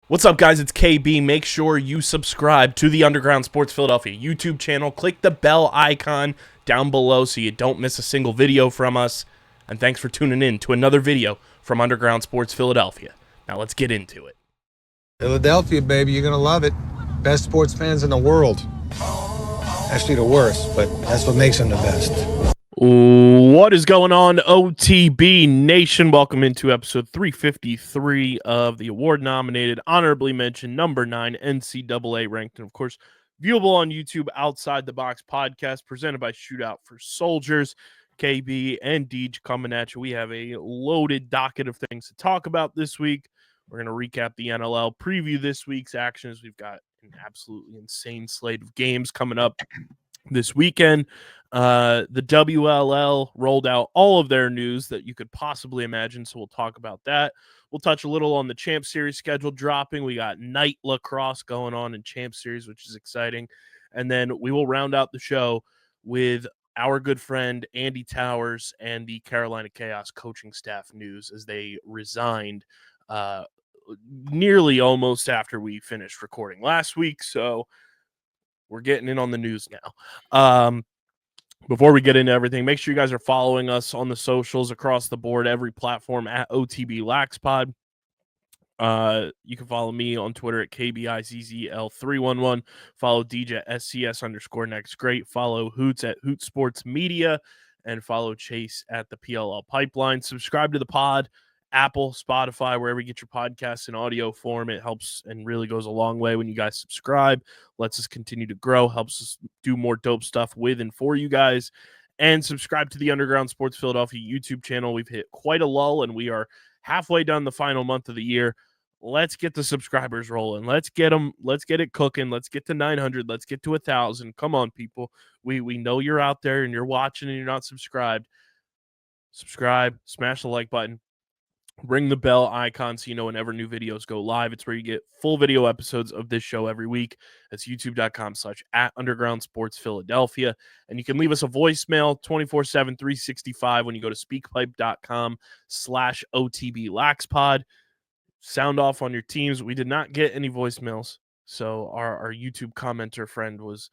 What's up, guys? It's KB. Make sure you subscribe to the Underground Sports Philadelphia YouTube channel. Click the bell icon down below so you don't miss a single video from us. And thanks for tuning in to another video from Underground Sports Philadelphia. Now let's get into it. Philadelphia, baby, you're going to love it. Best sports fans in the world. Actually, the worst, but that's what makes them the best. What is going on, OTB Nation? Welcome into episode 353 of the award-nominated, honorably mentioned, number 9 NCAA ranked, and of course, viewable on YouTube Outside the Box podcast presented by Shootout For Soldiers. KB and Deej coming at you. We have a loaded docket of things to talk about this week. We're going to recap the NLL, preview this week's actions. We've got an absolutely insane slate of games coming up this weekend. The WLL rolled out all of their news that you could possibly imagine, so we'll talk about that. We'll touch a little on the Champ Series schedule dropping. We got night lacrosse going on in Champ Series, which is exciting. And then we will round out the show with our good friend Andy Towers and the Carolina Chaos coaching staff news as they resigned nearly almost after we finished recording last week. So we're getting in on the news now. Before we get into everything, make sure you guys are following us on the socials across the board, every platform at OTB LaxPod. You can follow me on Twitter at KBIZZL311. Follow DJ at SCS_next great. Follow Hoots at Hoot Sports Media. And follow Chase at the PLL Pipeline. Subscribe to the pod. Apple, Spotify, wherever you get your podcasts in audio form. It helps and really goes a long way when you guys subscribe. Lets us continue to grow, helps us do more dope stuff with and for you guys. And subscribe to the Underground Sports Philadelphia YouTube channel. We've hit quite a lull, and we are halfway done the final month of the year. Let's get the subscribers rolling. Let's get them. Let's get it cooking. Let's get to 900. Let's get to 1,000. Come on, people. We know you're out there and you're watching and you're not subscribed. Subscribe. Smash the like button. Ring the bell icon so you know whenever new videos go live. It's where you get full video episodes of this show every week. That's youtube.com/@Underground Sports Philadelphia. And you can leave us a voicemail 24/7, 365 when you go to speakpipe.com/OTB LaxPod. Sound off on your teams. We did not get any voicemails. So our YouTube commenter friend was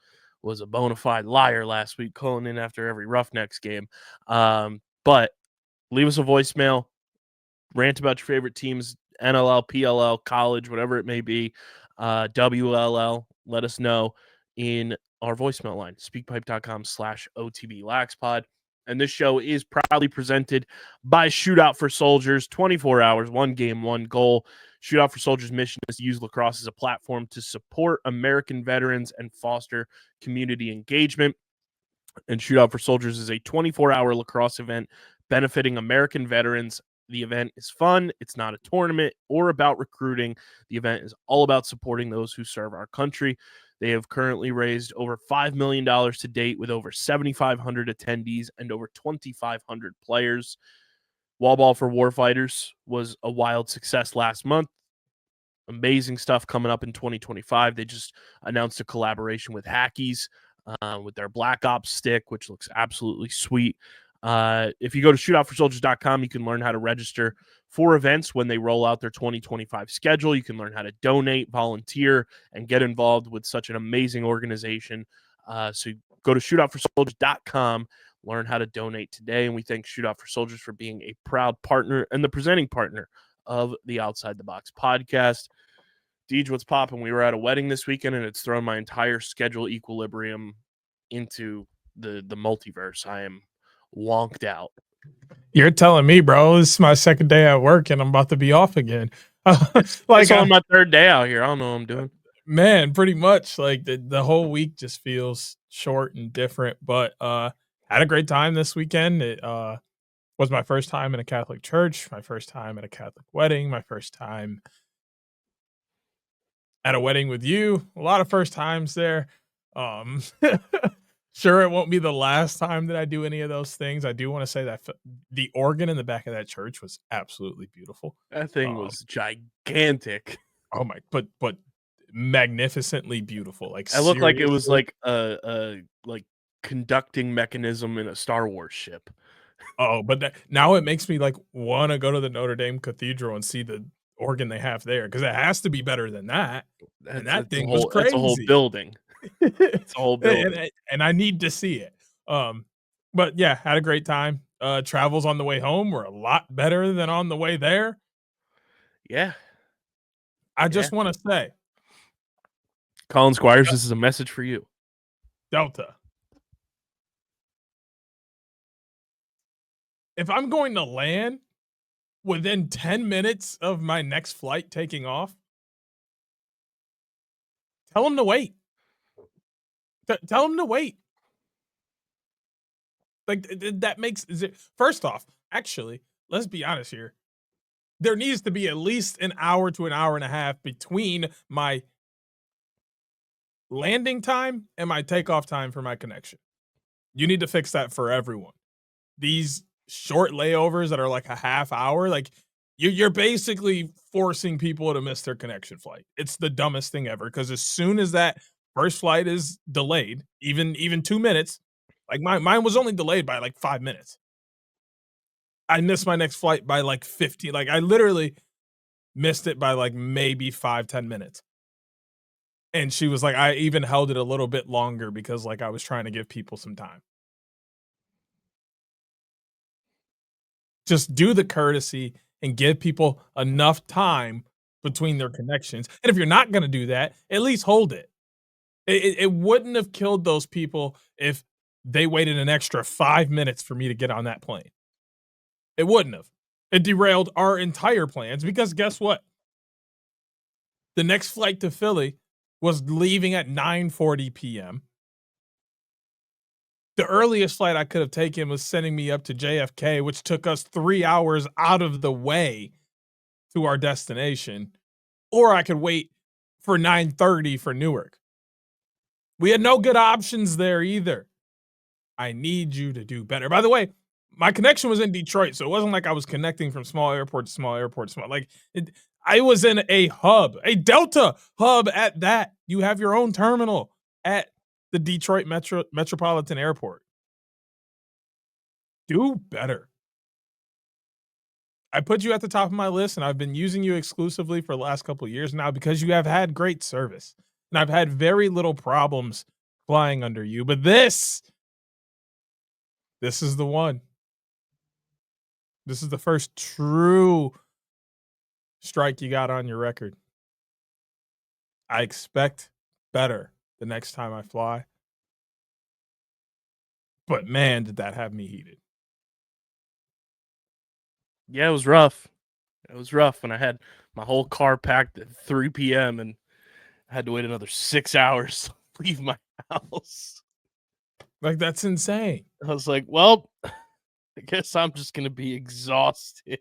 a bona fide liar last week, calling in after every Roughnecks game. But leave us a voicemail. Rant about your favorite teams, NLL, PLL, college, whatever it may be, WLL. Let us know in our voicemail line, speakpipe.com/OTB LaxPod. And this show is proudly presented by Shootout For Soldiers. 24 hours, one game, one goal. Shootout For Soldiers' mission is to use lacrosse as a platform to support American veterans and foster community engagement. And Shootout For Soldiers is a 24-hour lacrosse event benefiting American veterans. The event is fun. It's not a tournament or about recruiting. The event is all about supporting those who serve our country. They have currently raised over $5 million to date with over 7,500 attendees and over 2,500 players. Wall Ball for Warfighters was a wild success last month. Amazing stuff coming up in 2025. They just announced a collaboration with Hackies with their Black Ops stick, which looks absolutely sweet. If you go to shootoutforsoldiers.com, you can learn how to register for events when they roll out their 2025 schedule. You can learn how to donate, volunteer, and get involved with such an amazing organization. So go to shootoutforsoldiers.com, learn how to donate today. And we thank Shootout For Soldiers for being a proud partner and the presenting partner of the Outside the Box podcast. Deej, what's popping? We were at a wedding this weekend, and it's thrown my entire schedule equilibrium into the multiverse. I am wonked out. You're telling me, bro, this is my second day at work and I'm about to be off again. It's on my third day out here. I don't know what I'm doing. Man, pretty much like the whole week just feels short and different, but had a great time this weekend. It was my first time in a Catholic church, my first time at a Catholic wedding, my first time at a wedding with you. A lot of first times there. Sure, it won't be the last time that I do any of those things. I do want to say that the organ in the back of that church was absolutely beautiful. That thing was gigantic. Oh my, but magnificently beautiful. Like it looked like it was like a conducting mechanism in a Star Wars ship. Oh, but now it makes me like want to go to the Notre Dame Cathedral and see the organ they have there, because it has to be better than that. And that thing was That's a whole crazy. building. It's a whole building. And I need to see it. But yeah, had a great time. Travels on the way home were a lot better than on the way there. Yeah. I just want to say, Colin Squires, this is a message for you. Delta, if I'm going to land within 10 minutes of my next flight taking off, tell them to wait. Tell them to wait. Like, that makes first off, actually, let's be honest here. There needs to be at least an hour to an hour and a half between my landing time and my takeoff time for my connection. You need to fix that for everyone. These short layovers that are like a half hour, like you're basically forcing people to miss their connection flight. It's the dumbest thing ever, because as soon as that first flight is delayed, even 2 minutes, like mine was only delayed by like 5 minutes. I missed my next flight by like 15. Like I literally missed it by like maybe 5-10 minutes. And she was like, I even held it a little bit longer because like I was trying to give people some time. Just do the courtesy and give people enough time between their connections. And if you're not going to do that, at least hold it. It wouldn't have killed those people if they waited an extra 5 minutes for me to get on that plane. It wouldn't have. It derailed our entire plans, because guess what? The next flight to Philly was leaving at 9:40 p.m. The earliest flight I could have taken was sending me up to JFK, which took us 3 hours out of the way to our destination. Or I could wait for 9:30 for Newark. We had no good options there either. I need you to do better. By the way, my connection was in Detroit, so it wasn't like I was connecting from small airport to small airport. I was in a hub, a Delta hub at that. You have your own terminal at the Detroit Metropolitan Airport. Do better. I put you at the top of my list, and I've been using you exclusively for the last couple of years now because you have had great service. And I've had very little problems flying under you. But this is the one. This is the first true strike you got on your record. I expect better the next time I fly. But man, did that have me heated. Yeah, it was rough. It was rough when I had my whole car packed at 3 p.m. and I had to wait another 6 hours to leave my house. Like, that's insane. I was like, well, I guess I'm just going to be exhausted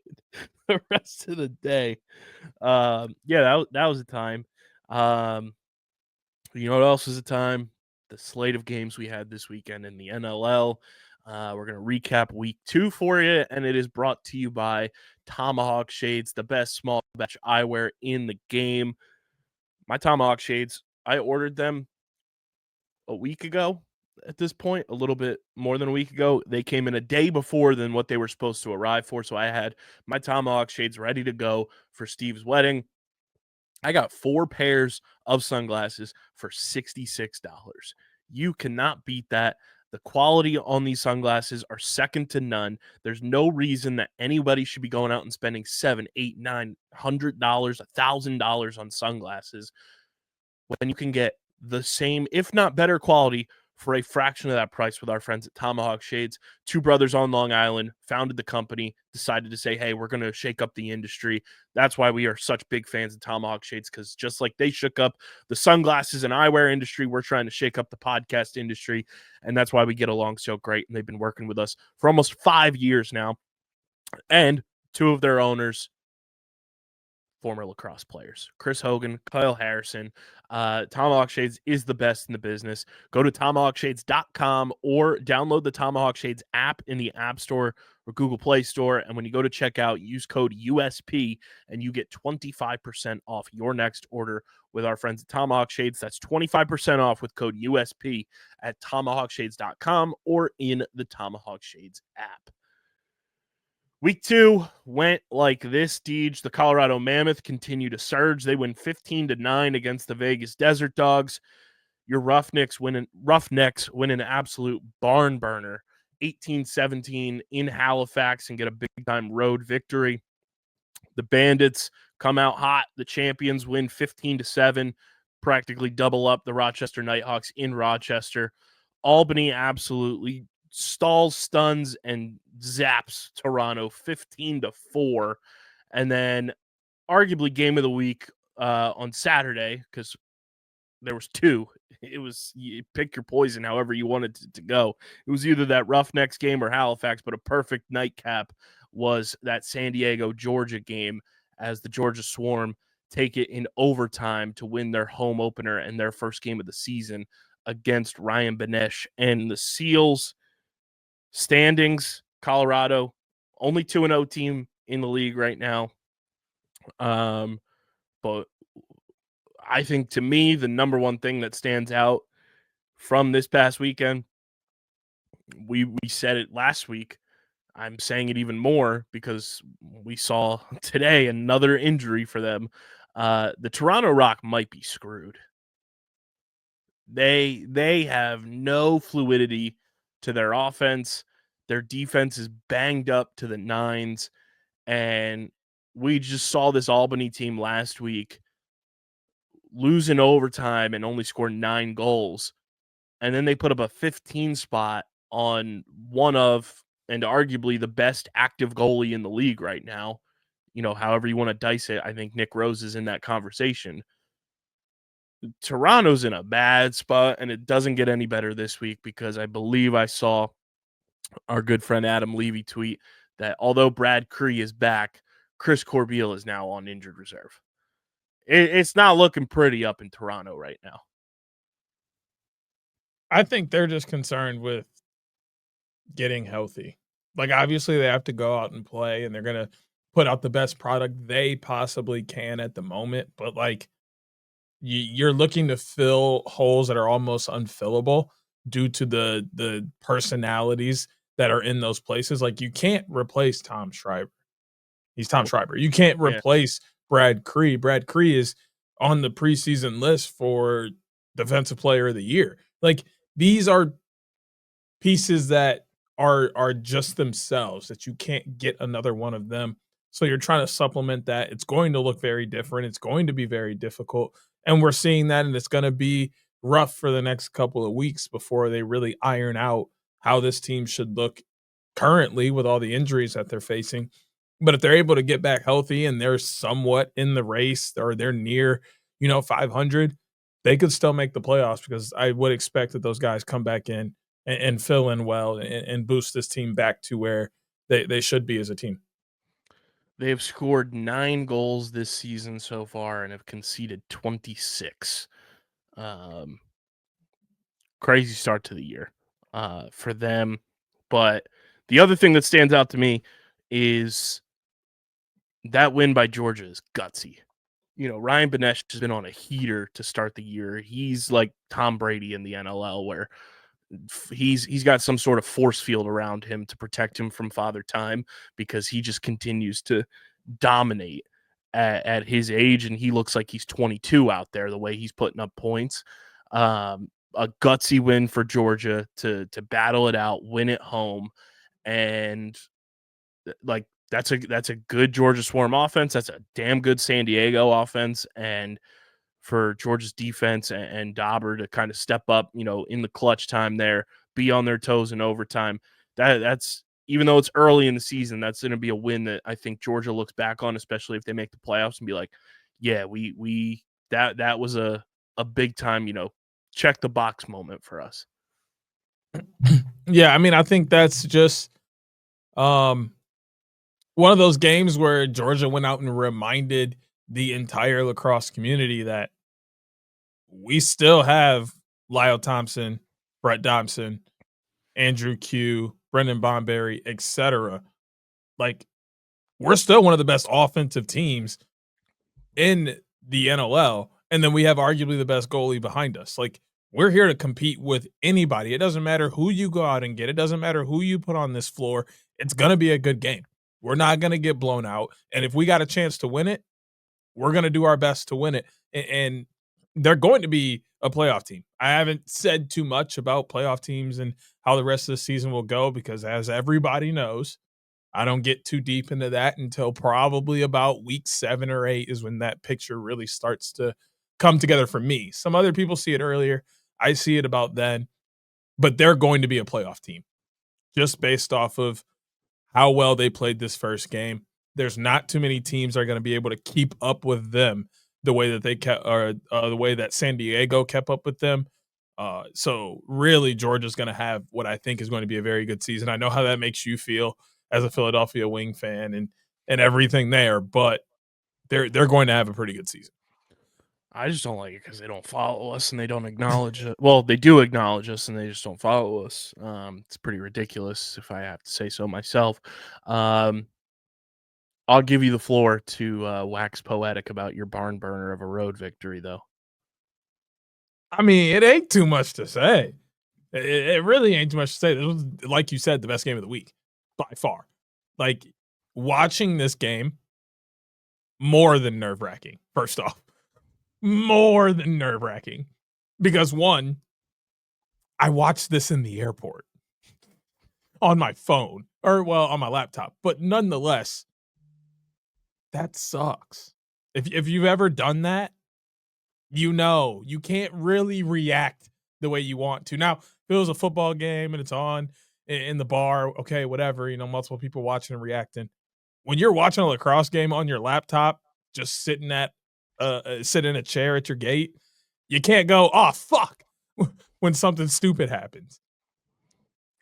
the rest of the day. Yeah, that was a time. You know what else was a time? The slate of games we had this weekend in the NLL. We're going to recap week 2 for you, and it is brought to you by Tomahawk Shades, the best small batch eyewear in the game. My Tomahawk Shades, I ordered them a week ago at this point, a little bit more than a week ago. They came in a day before than what they were supposed to arrive for, so I had my Tomahawk Shades ready to go for Steve's wedding. I got 4 pairs of sunglasses for $66. You cannot beat that. The quality on these sunglasses are second to none. There's no reason that anybody should be going out and spending $700, $800, $900, $1,000 on sunglasses when you can get the same, if not better quality, for a fraction of that price with our friends at Tomahawk Shades. 2 brothers on Long Island founded the company, decided to say, hey, we're going to shake up the industry. That's why we are such big fans of Tomahawk Shades, because just like they shook up the sunglasses and eyewear industry, we're trying to shake up the podcast industry, and that's why we get along so great. And they've been working with us for almost 5 years now. And 2 of their owners, former lacrosse players, Chris Hogan, Kyle Harrison. Tomahawk Shades is the best in the business. Go to tomahawkshades.com or download the Tomahawk Shades app in the App Store or Google Play Store. And when you go to checkout, use code USP and you get 25% off your next order with our friends at Tomahawk Shades. That's 25% off with code USP at tomahawkshades.com or in the Tomahawk Shades app. Week 2 went like this, Deej. The Colorado Mammoth continue to surge. They win 15-9 against the Vegas Desert Dogs. Your Roughnecks win an absolute barn burner, 18-17 in Halifax, and get a big-time road victory. The Bandits come out hot. The Champions win 15-7, practically double up the Rochester Nighthawks in Rochester. Albany absolutely stalls, stuns, and zaps Toronto 15-4. And then arguably game of the week on Saturday, because there was 2. It was, you pick your poison however you wanted to go. It was either that Roughnecks game or Halifax, but a perfect nightcap was that San Diego, Georgia game, as the Georgia Swarm take it in overtime to win their home opener and their first game of the season against Ryan Benesh and the Seals. Standings, Colorado, only 2-0 team in the league right now. But I think, to me, the number one thing that stands out from this past weekend, we said it last week. I'm saying it even more because we saw today another injury for them. The Toronto Rock might be screwed. They have no fluidity to their offense. Their defense is banged up to the nines. And we just saw this Albany team last week lose in overtime and only score 9 goals. And then they put up a 15 spot on one of, and arguably the best active goalie in the league right now. You know, however you want to dice it, I think Nick Rose is in that conversation. Toronto's in a bad spot, and it doesn't get any better this week because I believe I saw our good friend Adam Levy tweet that although Brad Cree is back, Chris Corbeil is now on injured reserve. It's not looking pretty up in Toronto right now. I think they're just concerned with getting healthy. Like, obviously, they have to go out and play, and they're going to put out the best product they possibly can at the moment. But, like, you're looking to fill holes that are almost unfillable due to the personalities that are in those places. Like, you can't replace Tom Schreiber. He's Tom Schreiber. You can't replace Brad Cree. Brad Cree is on the preseason list for Defensive Player of the Year. Like, these are pieces that are just themselves that you can't get another one of them. So you're trying to supplement that. It's going to look very different. It's going to be very difficult. And we're seeing that, and it's going to be rough for the next couple of weeks before they really iron out how this team should look currently with all the injuries that they're facing. But if they're able to get back healthy and they're somewhat in the race or they're near, 500, they could still make the playoffs because I would expect that those guys come back in and fill in well and boost this team back to where they should be as a team. They have scored 9 goals this season so far and have conceded 26. Crazy start to the year for them. But the other thing that stands out to me is that win by Georgia is gutsy. Ryan Benesh has been on a heater to start the year. He's like Tom Brady in the NLL, where he's got some sort of force field around him to protect him from Father Time because he just continues to dominate at his age, and he looks like he's 22 out there the way he's putting up points. A gutsy win for Georgia to battle it out, win it home, and like that's a good Georgia Swarm offense. That's a damn good San Diego offense, and for Georgia's defense and Dauber to kind of step up, in the clutch time there, be on their toes in overtime. That's, even though it's early in the season, that's going to be a win that I think Georgia looks back on, especially if they make the playoffs, and be like, yeah, that was a big time, check the box moment for us. Yeah, I mean, I think that's just one of those games where Georgia went out and reminded the entire lacrosse community that we still have Lyle Thompson, Brett Dobson, Andrew Q, Brendan Bonberry, etc. Like, we're still one of the best offensive teams in the NLL, and then we have arguably the best goalie behind us. Like, we're here to compete with anybody. It doesn't matter who you go out and get. It doesn't matter who you put on this floor. It's going to be a good game. We're not going to get blown out. And if we got a chance to win it, we're going to do our best to win it. And they're going to be a playoff team. I haven't said too much about playoff teams and how the rest of the season will go because, as everybody knows, I don't get too deep into that until probably about week 7 or 8 is when that picture really starts to come together for me. Some other people see it earlier. I see it about then. But they're going to be a playoff team just based off of how well they played this first game. There's not too many teams that are going to be able to keep up with them the way that they kept, or the way that San Diego kept up with them. So really, Georgia's going to have what I think is going to be a very good season. I know how that makes you feel as a Philadelphia Wing fan and everything there, but they're going to have a pretty good season. I just don't like it because they don't follow us and they don't acknowledge it. Well, they do acknowledge us and they just don't follow us. It's pretty ridiculous, if I have to say so myself. I'll give you the floor to wax poetic about your barn burner of a road victory, though. I mean, it ain't too much to say. It really ain't too much to say. This was, like you said, the best game of the week by far. Like, watching this game, more than nerve-wracking, first off. More than nerve-wracking. Because, one, I watched this in the airport on my phone, or, well, on my laptop. But nonetheless, that sucks. If you've ever done that, you know you can't really react the way you want to. Now, if it was a football game and it's on in the bar, okay, whatever, multiple people watching and reacting. When you're watching a lacrosse game on your laptop, just sitting in a chair at your gate, you can't go, oh, fuck, when something stupid happens.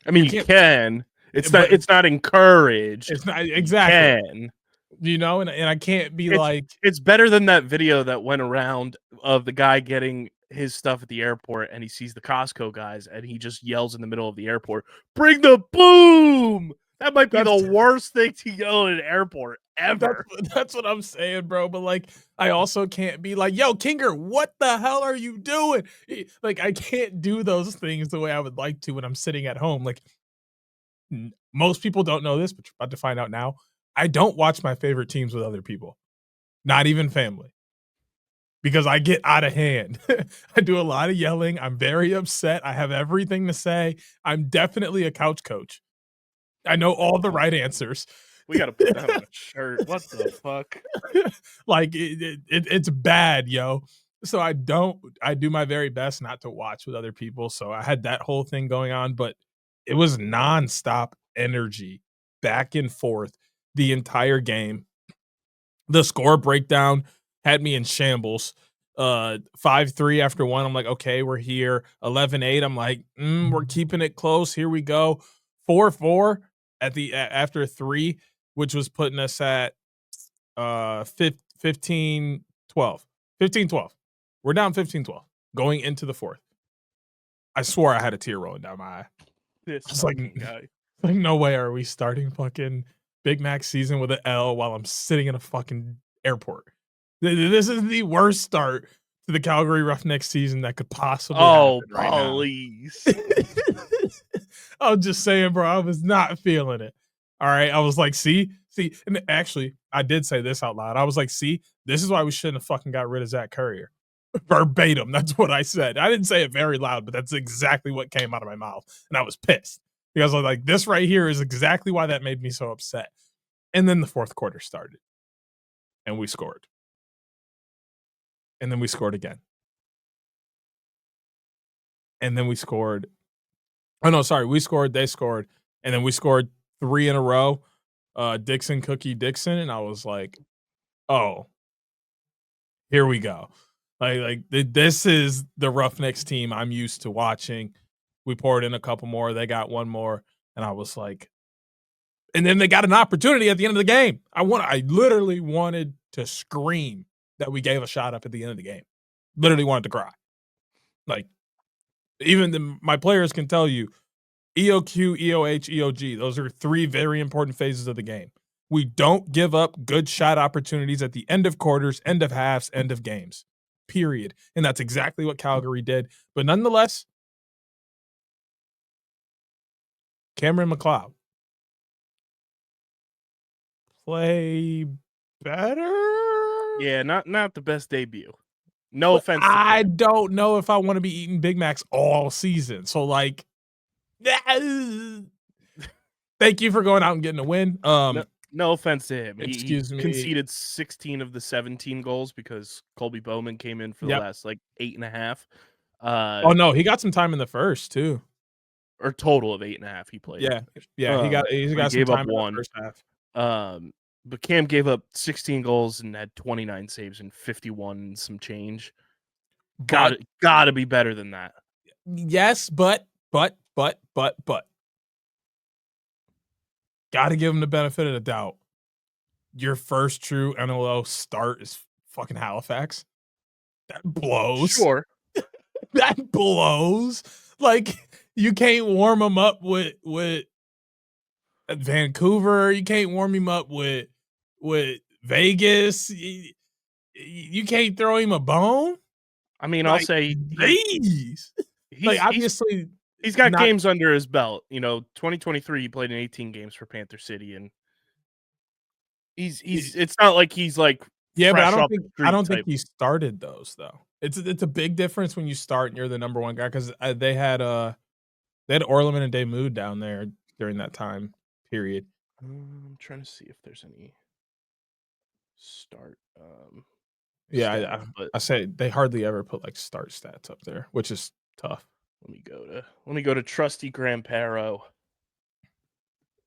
I mean, you can. It's not encouraged. It's not exactly. You can. And I can't be it's better than that video that went around of the guy getting his stuff at the airport and he sees the Costco guys and he just yells in the middle of the airport, "Bring the boom!" That might be the worst thing to yell in an airport ever. That's what I'm saying, bro. But I also can't be like, "Yo, Kinger, what the hell are you doing?" I can't do those things the way I would like to when I'm sitting at home. Most people don't know this, but you're about to find out now. I don't watch my favorite teams with other people, not even family, because I get out of hand. I do a lot of yelling. I'm very upset. I have everything to say. I'm definitely a couch coach. I know all the right answers. We got to put that on a shirt. What the fuck? It's bad, yo. So I do my very best not to watch with other people. So I had that whole thing going on, but it was nonstop energy back and forth the entire game. The score breakdown had me in shambles. 5-3 after 1. I'm like, okay, we're here. 11-8. I'm like, we're keeping it close. Here we go. 4-4 after 3, which was putting us at 15-12. 15-12. We're down 15-12 going into the 4th. I swore I had a tear rolling down my eye. This guy. No way are we starting fucking Big Mac season with an L while I'm sitting in a fucking airport. This is the worst start to the Calgary Roughnecks season that could possibly happen right now. Please. I'm just saying, bro, I was not feeling it. All right. I was like, see, and actually, I did say this out loud. I was like, see, this is why we shouldn't have fucking got rid of Zach Currier. Verbatim. That's what I said. I didn't say it very loud, but that's exactly what came out of my mouth. And I was pissed because I was like, this right here is exactly why that made me so upset. And then the 4th quarter started and we scored. And then we scored again. And then we scored. Oh, no, sorry. We scored. They scored. And then we scored 3 in a row. Dixon, Cookie, Dixon. And I was like, oh, here we go. This is the Roughnecks team I'm used to watching. We poured in a couple more. They got one more. And I was like, and then they got an opportunity at the end of the game. I literally wanted to scream that we gave a shot up at the end of the game. Literally wanted to cry. Even my players can tell you, EOQ, EOH, EOG, those are 3 very important phases of the game. We don't give up good shot opportunities at the end of quarters, end of halves, end of games. Period. And that's exactly what Calgary did. But nonetheless, Cameron McLeod play better. Yeah, not the best debut. No But offense to I Cam. don't know if I want to be eating Big Macs all season. So like, thank you for going out and getting a win. No offense to him. He Excuse me. conceded 16 of the 17 goals because Colby Bowman came in for the Yep. last like 8.5. Oh no, he got some time in the first too. Or total of 8.5 he played. Yeah, he got some gave up time in the one. first half. But Cam gave up 16 goals and had 29 saves and 51 and some change. Gotta be better than that. Yes, but gotta give him the benefit of the doubt. Your first true NLL start is fucking Halifax. That blows. Sure. That blows. Like, you can't warm him up with Vancouver. You can't warm him up with Vegas. You can't throw him a bone. I mean, Like, I'll say please. Like, obviously, he's got games under his belt. 2023 he played in 18 games for Panther City, and he's it's not like he's like but I don't think type. he started those though. It's a big difference when you start and you're the number one guy because they had Orleman and Damoud down there during that time period. I'm trying to see if there's any start. Yeah, I say they hardly ever put like start stats up there, which is tough. Let me go to trusty Grandparo.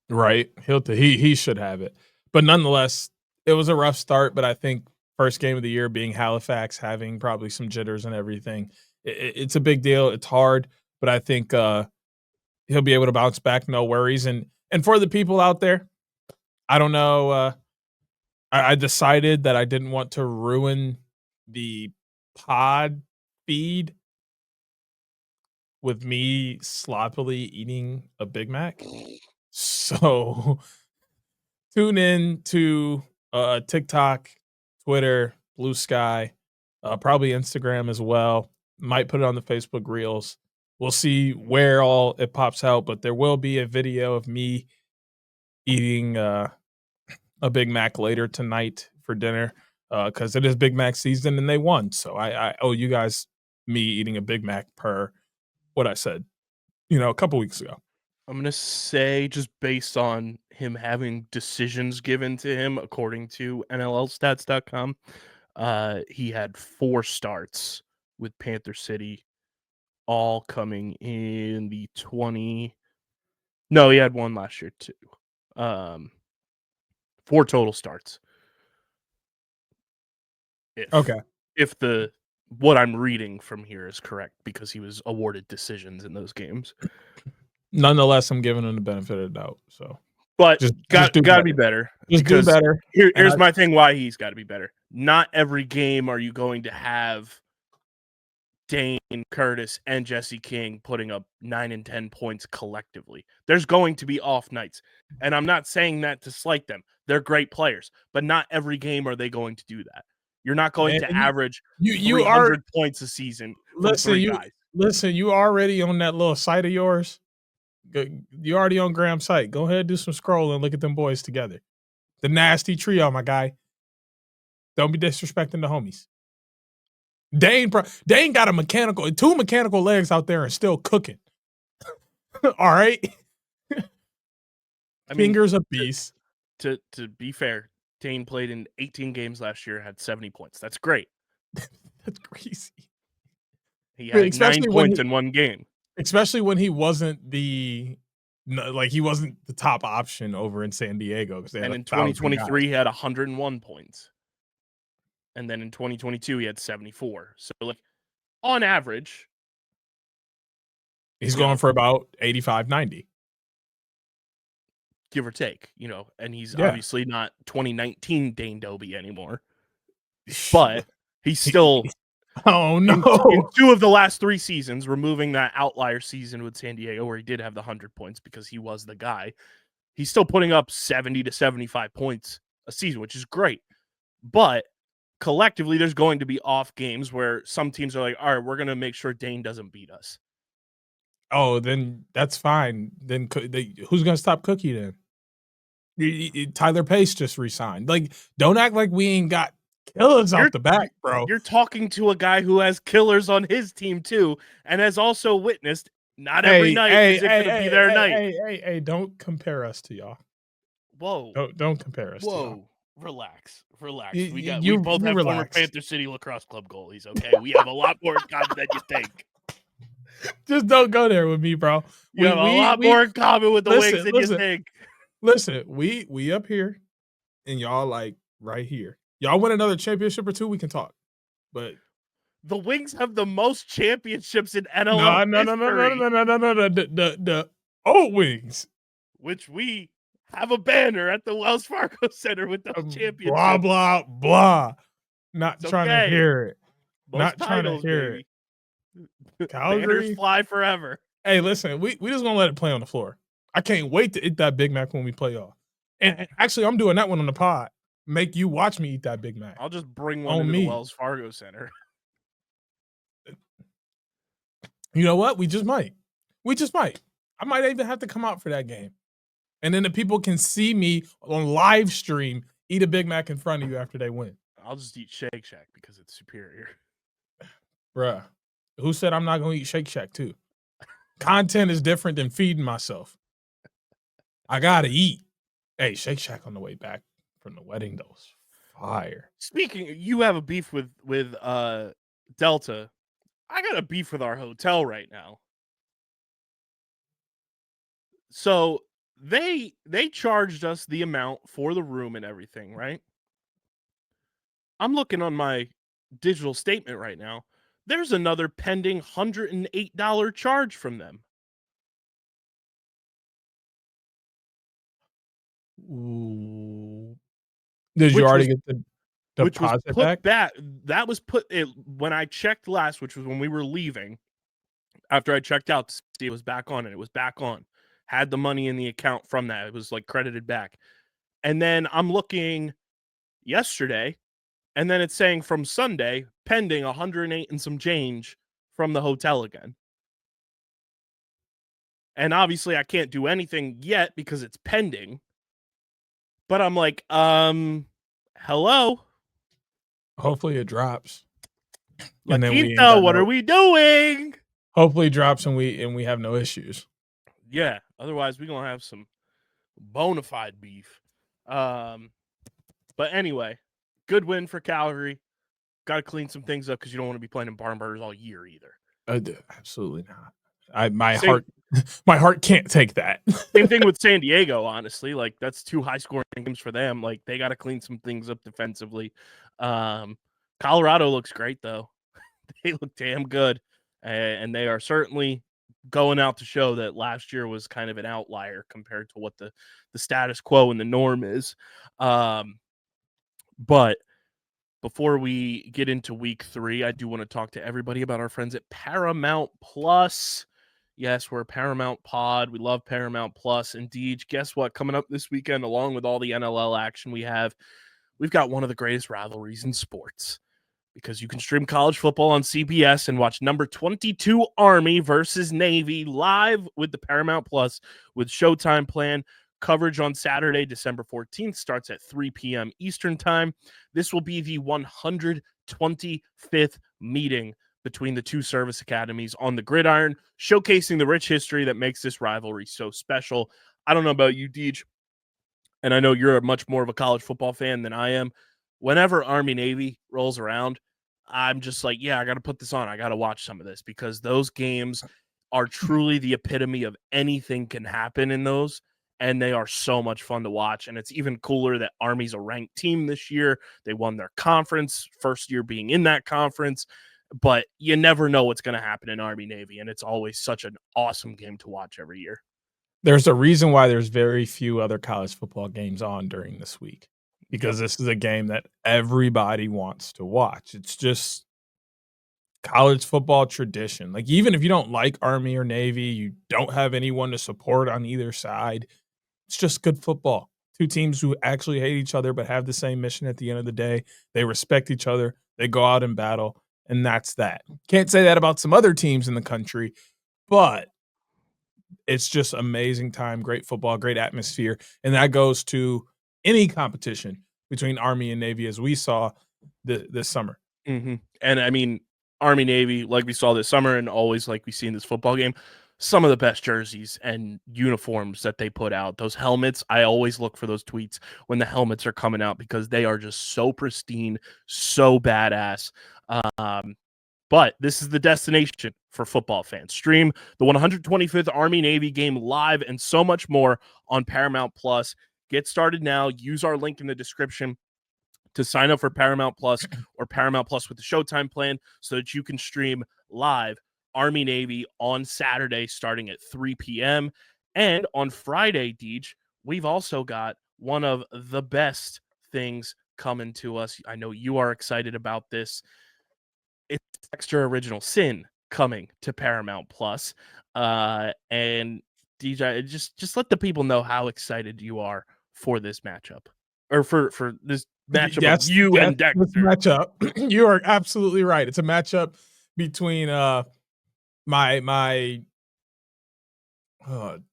Right, he should have it, but nonetheless, it was a rough start. But I think first game of the year being Halifax, having probably some jitters and everything, it's a big deal. It's hard, but I think he'll be able to bounce back, no worries. And for the people out there, I don't know. I decided that I didn't want to ruin the pod feed with me sloppily eating a Big Mac. So tune in to TikTok, Twitter, Blue Sky, probably Instagram as well. Might put it on the Facebook Reels. We'll see where all it pops out, but there will be a video of me eating a Big Mac later tonight for dinner because it is Big Mac season and they won. So I owe you guys me eating a Big Mac per what I said, a couple weeks ago. I'm going to say, just based on him having decisions given to him, according to NLLstats.com, he had 4 starts with Panther City, all coming in the 20. No, he had 1 last year too. 4 total starts. If what I'm reading from here is correct, because he was awarded decisions in those games. Nonetheless, I'm giving him the benefit of the doubt. So, but got to be better. Just do better. Here's my thing: why he's got to be better. Not every game are you going to have Dane, Curtis, and Jesse King putting up 9 and 10 points collectively. There's going to be off nights, and I'm not saying that to slight them. They're great players, but not every game are they going to do that. You're not going to average 300 points a season. Listen, you already on that little site of yours. You already on Graham's site. Go ahead, do some scrolling, look at them boys together. The nasty trio, my guy. Don't be disrespecting the homies. Dane got 2 mechanical legs out there and still cooking. All right. Fingers a beast. To be fair, Dane played in 18 games last year, had 70 points. That's great. That's crazy. He had 9 points in 1 game. Especially when he wasn't the top option over in San Diego. And in 2023, he had 101 points. And then in 2022, he had 74. So, like, on average, he's going for about 85, 90. Give or take, and he's obviously not 2019 Dane Doby anymore. But he's still... Oh, no. In 2 of the last 3 seasons, removing that outlier season with San Diego where he did have the 100 points because he was the guy, he's still putting up 70 to 75 points a season, which is great. But collectively, there's going to be off games where some teams are like, all right, we're going to make sure Dane doesn't beat us. Oh, then that's fine. Then who's going to stop Cookie then? Tyler Pace just resigned. Like, don't act like we ain't got killers off the bat, bro. You're talking to a guy who has killers on his team too, and has also witnessed not every night is it going to be their night. Hey, don't compare us to y'all. Whoa. Don't compare us to y'all. Relax. You We both have relax. former Panther City Lacrosse Club goalies, okay? We have a lot more in common than you think. Just don't go there with me, bro. You have a lot more in common with the Wings than you think. Listen, we up here and y'all like right here. Y'all win another championship or two, we can talk. But the Wings have the most championships in NLL history. No. The old Wings, which we have a banner at the Wells Fargo Center with those championships. Blah blah blah. Not trying to hear it. Not trying to hear it. Calgary, banners fly forever. Hey, listen, we just gonna let it play on the floor. I can't wait to eat that Big Mac when we play y'all. And actually, I'm doing that one on the pod. Make you watch me eat that Big Mac. I'll just bring one into the Wells Fargo Center. You know what? We just might. I might even have to come out for that game. And then the people can see me on live stream eat a Big Mac in front of you after they win. I'll just eat Shake Shack because it's superior. Bruh, who said I'm not going to eat Shake Shack too? Content is different than feeding myself. I got to eat. Hey, Shake Shack on the way back from the wedding, though, was fire. Speaking, you have a beef with Delta. I got a beef with our hotel right now. So they charged us the amount for the room and everything, right? I'm looking on my digital statement right now. There's another pending $108 charge from them. Ooh. Did you already get the deposit back? That was put when I checked last, which was when we were leaving. After I checked out to see it was back on, and it was back on. Had the money in the account from that. It was like credited back. And then I'm looking yesterday, and then it's saying from Sunday, pending 108 and some change from the hotel again. And obviously I can't do anything yet because it's pending. But I'm like, hello? Hopefully it drops. And then what are we doing? Hopefully it drops and we have no issues. Yeah, otherwise we're gonna have some bona fide beef. But anyway, good win for Calgary. Got to clean some things up because you don't want to be playing in barn burners all year either. Absolutely not. My heart can't take that. Same thing with San Diego, honestly. Like, that's 2 high-scoring games for them. Like, they got to clean some things up defensively. Colorado looks great, though. They look damn good, and they are certainly going out to show that last year was kind of an outlier compared to what the status quo and the norm is. But before we get into week 3, I do want to talk to everybody about our friends at Paramount Plus. Yes, we're a Paramount pod. We love Paramount Plus. Indeed, guess what? Coming up this weekend, along with all the NLL action we've got one of the greatest rivalries in sports. Because you can stream college football on CBS and watch number 22 Army versus Navy live with the Paramount Plus with Showtime plan. Coverage on Saturday, December 14th, starts at 3 p.m. Eastern Time. This will be the 125th meeting between the two service academies on the gridiron, showcasing the rich history that makes this rivalry so special. I don't know about you, Deej, and I know you're much more of a college football fan than I am. Whenever Army-Navy rolls around, I'm just like, yeah, I got to put this on. I got to watch some of this because those games are truly the epitome of anything can happen in those. And they are so much fun to watch. And it's even cooler that Army's a ranked team this year. They won their conference, first year being in that conference. But you never know what's going to happen in Army-Navy. And it's always such an awesome game to watch every year. There's a reason why there's very few other college football games on during this week. Because this is a game that everybody wants to watch. It's just college football tradition. Like, even if you don't like Army or Navy, you don't have anyone to support on either side, it's just good football. Two teams who actually hate each other but have the same mission at the end of the day. They respect each other. They go out and battle, and that's that. Can't say that about some other teams in the country, but It's just amazing time, great football, great atmosphere, and that goes to any competition between Army and Navy, as we saw this summer. And I mean, Army Navy, like we saw this summer, and always like we see in this football game, some of the best jerseys and uniforms that they put out. Those helmets, I always look for those tweets when the helmets are coming out because they are just so pristine, so badass. But this is the destination for football fans. Stream the 125th Army Navy game live and so much more on Paramount Plus. Get started now. Use our link in the description to sign up for Paramount Plus or Paramount Plus with the Showtime plan so that you can stream live Army Navy on Saturday starting at 3 p.m. And on Friday, Deej, we've also got one of the best things coming to us. I know you are excited about this. It's Dexter Original Sin coming to Paramount Plus. And DJ, just let the people know how excited you are for this matchup. Or for this matchup of you and Dexter. This matchup. You are absolutely right. It's a matchup between my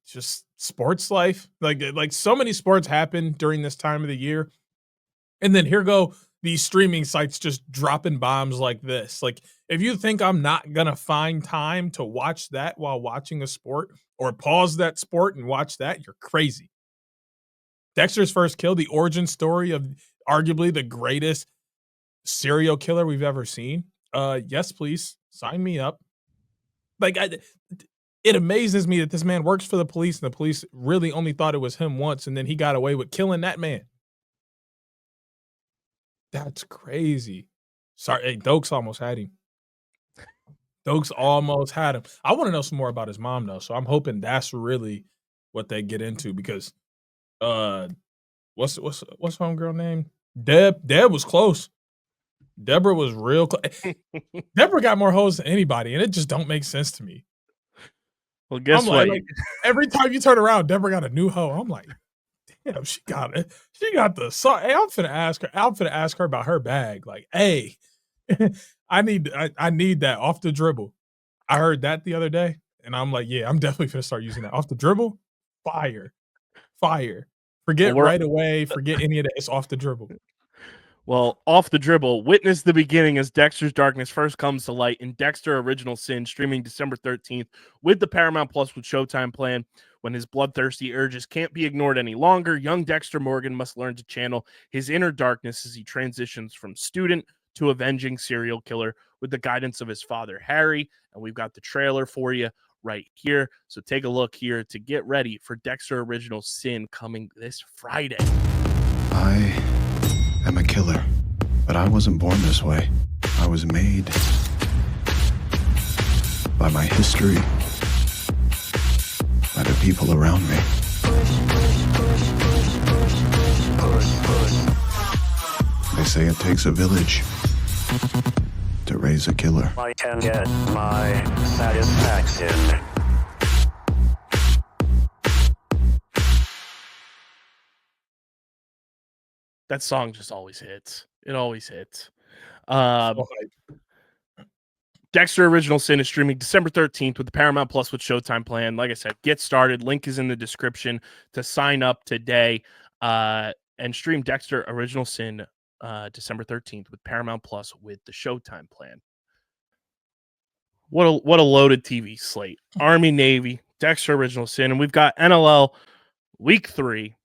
just sports life. Like so many sports happen during this time of the year. And then here go these streaming sites just dropping bombs like this. Like, if you think I'm not gonna find time to watch that while watching a sport or pause that sport and watch that, you're crazy. Dexter's First Kill, the origin story of arguably the greatest serial killer we've ever seen. Yes, please sign me up. Like, it amazes me that this man works for the police and the police really only thought it was him once, and then he got away with killing that man. That's crazy. Sorry, hey, Dokes almost had him. Dokes almost had him. I want to know some more about his mom though, so I'm hoping that's really what they get into because, what's homegirl name? Deb was close. Deborah was real close. Deborah got more hoes than anybody, and it just don't make sense to me. Well, guess what? Like, every time you turn around, Deborah got a new hoe. I'm like, damn, she got it. She got the song. Hey, I'm finna ask her about her bag. Like, hey, I need that off the dribble. I heard that the other day, and I'm like, yeah, I'm definitely finna start using that off the dribble. Fire. Forget right away. Forget any of that. It's off the dribble. Well, off the dribble, witness the beginning as Dexter's Darkness first comes to light in Dexter Original Sin, streaming December 13th with the Paramount Plus with Showtime plan. When his bloodthirsty urges can't be ignored any longer, young Dexter Morgan must learn to channel his inner darkness as he transitions from student to avenging serial killer with the guidance of his father, Harry. And we've got the trailer for you right here. So take a look here to get ready for Dexter Original Sin coming this Friday. I am a killer, but I wasn't born this way. I was made by my history, by the people around me. They say it takes a village to raise a killer. I can get my satisfaction. That song just always hits. It always hits. Dexter Original Sin is streaming December 13th with the Paramount Plus with Showtime plan. Like I said, get started. Link is in the description to sign up today and stream Dexter Original Sin December 13th with Paramount Plus with the Showtime plan. What a loaded TV slate. Army, Navy, Dexter Original Sin, and we've got NLL Week 3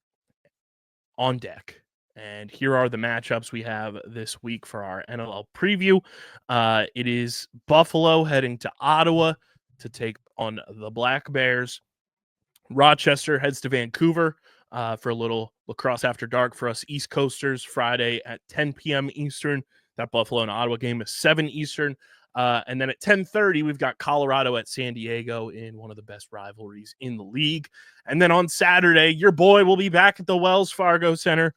on deck. And here are the matchups we have this week for our NLL preview. It is Buffalo heading to Ottawa to take on the Black Bears. Rochester heads to Vancouver for a little Lacrosse After Dark for us East Coasters Friday at 10 p.m. Eastern. That Buffalo and Ottawa game is 7 Eastern. And then at 10:30, we've got Colorado at San Diego in one of the best rivalries in the league. And then on Saturday, your boy will be back at the Wells Fargo Center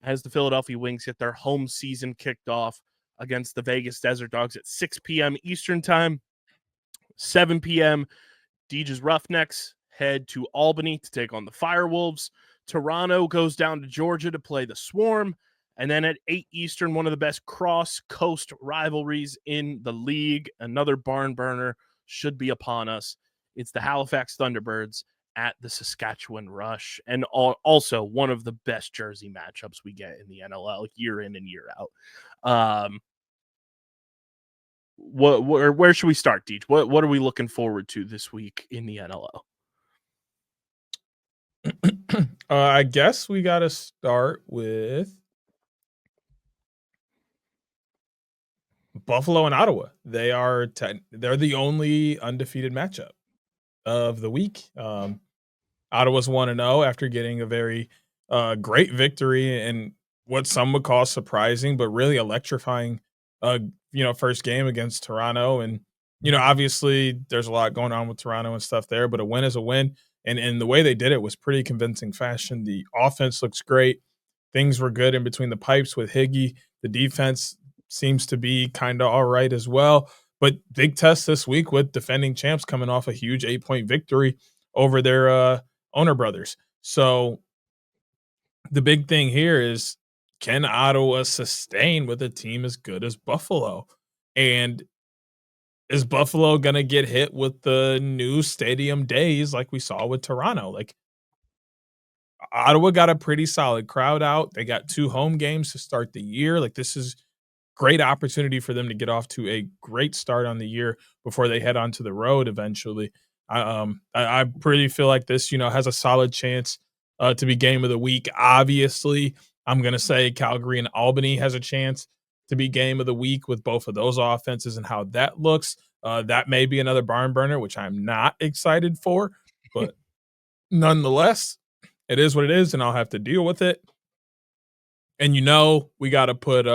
as the Philadelphia Wings get their home season kicked off against the Vegas Desert Dogs at 6 p.m. Eastern time. 7 p.m., Deej's Roughnecks head to Albany to take on the Firewolves. Toronto goes down to Georgia to play the Swarm. And then at 8 Eastern, one of the best cross-coast rivalries in the league. Another barn burner should be upon us It's the Halifax Thunderbirds at the Saskatchewan Rush, and also one of the best jersey matchups we get in the NLL year in and year out. Where should we start, Deej? What are we looking forward to this week in the NLL? I guess we got to start with Buffalo and Ottawa. They're the only undefeated matchup of the week. Ottawa's 1-0 after getting a very great victory and what some would call surprising, but really electrifying, first game against Toronto. And, obviously there's a lot going on with Toronto and stuff there, but a win is a win. And the way they did it was pretty convincing fashion. The offense looks great. Things were good in between the pipes with Higgy. The defense seems to be kind of all right as well. But big test this week with defending champs coming off a huge 8-point victory over their owner brothers. So the big thing here is, can Ottawa sustain with a team as good as Buffalo? And is Buffalo going to get hit with the new stadium days like we saw with Toronto? Like, Ottawa got a pretty solid crowd out. They got 2 home games to start the year. Like, this is great opportunity for them to get off to a great start on the year before they head onto the road eventually. I pretty feel like this, has a solid chance to be game of the week. Obviously, I'm going to say Calgary and Albany has a chance to be game of the week with both of those offenses and how that looks. That may be another barn burner, which I'm not excited for, but nonetheless, it is what it is, and I'll have to deal with it. And we got to put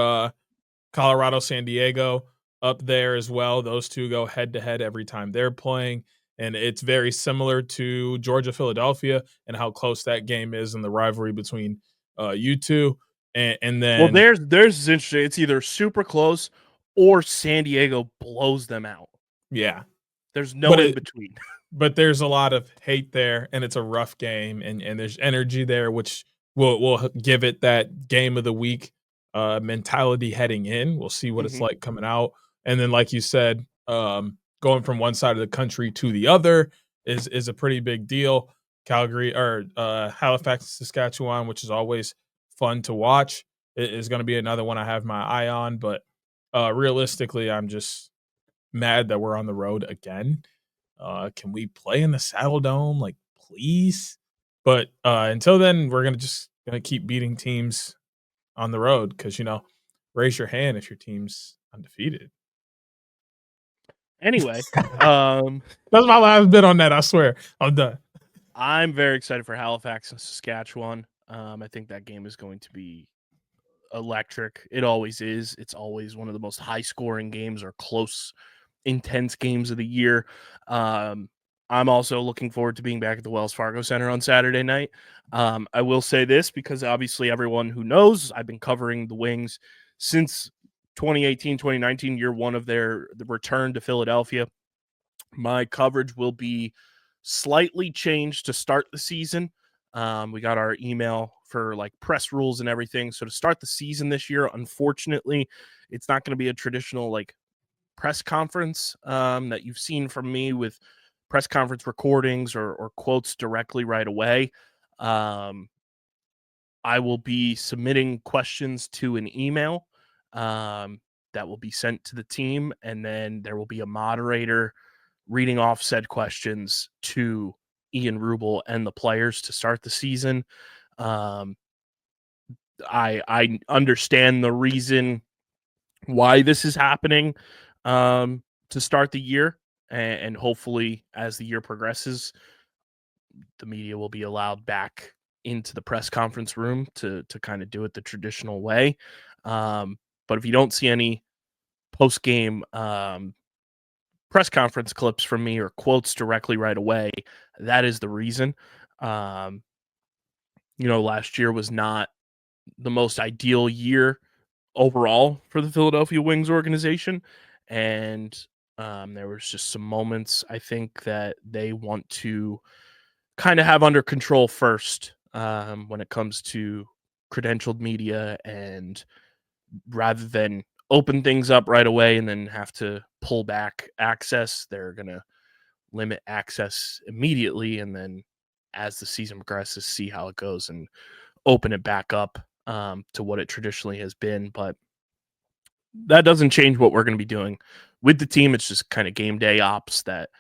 Colorado, San Diego up there as well. Those two go head to head every time they're playing. And it's very similar to Georgia, Philadelphia, and how close that game is in the rivalry between you two. And then, well, there's interesting. It's either super close or San Diego blows them out. Yeah, there's no in between. But there's a lot of hate there, and it's a rough game, and there's energy there, which will give it that game of the week mentality heading in. We'll see what it's like coming out, and then, like you said, going from one side of the country to the other is a pretty big deal. Calgary or Halifax, Saskatchewan, which is always fun to watch, is going to be another one I have my eye on. But realistically, I'm just mad that we're on the road again. Can we play in the Saddle Dome? Like, please. But until then, we're gonna keep beating teams on the road because raise your hand if your team's undefeated. Anyway, that's my last bit on that. I swear, I'm done. I'm very excited for Halifax and Saskatchewan. I think that game is going to be electric. It always is. It's always one of the most high-scoring games or close, intense games of the year. I'm also looking forward to being back at the Wells Fargo Center on Saturday night. I will say this because obviously everyone who knows I've been covering the Wings since 2018, 2019, year one of the return to Philadelphia. My coverage will be slightly changed to start the season. We got our email for like press rules and everything. So to start the season this year, unfortunately, it's not going to be a traditional like press conference that you've seen from me with press conference recordings or quotes directly right away. I will be submitting questions to an email that will be sent to the team, and then there will be a moderator reading off said questions to Ian Rubel and the players to start the season. I understand the reason why this is happening to start the year, and hopefully as the year progresses, the media will be allowed back into the press conference room to kind of do it the traditional way. But if you don't see any post-game press conference clips from me or quotes directly right away, that is the reason. Last year was not the most ideal year overall for the Philadelphia Wings organization. And there was just some moments I think that they want to kind of have under control first when it comes to credentialed media, and rather than open things up right away and then have to pull back access, they're going to limit access immediately, and then as the season progresses, see how it goes and open it back up to what it traditionally has been. But that doesn't change what we're going to be doing with the team. It's just kind of game day ops that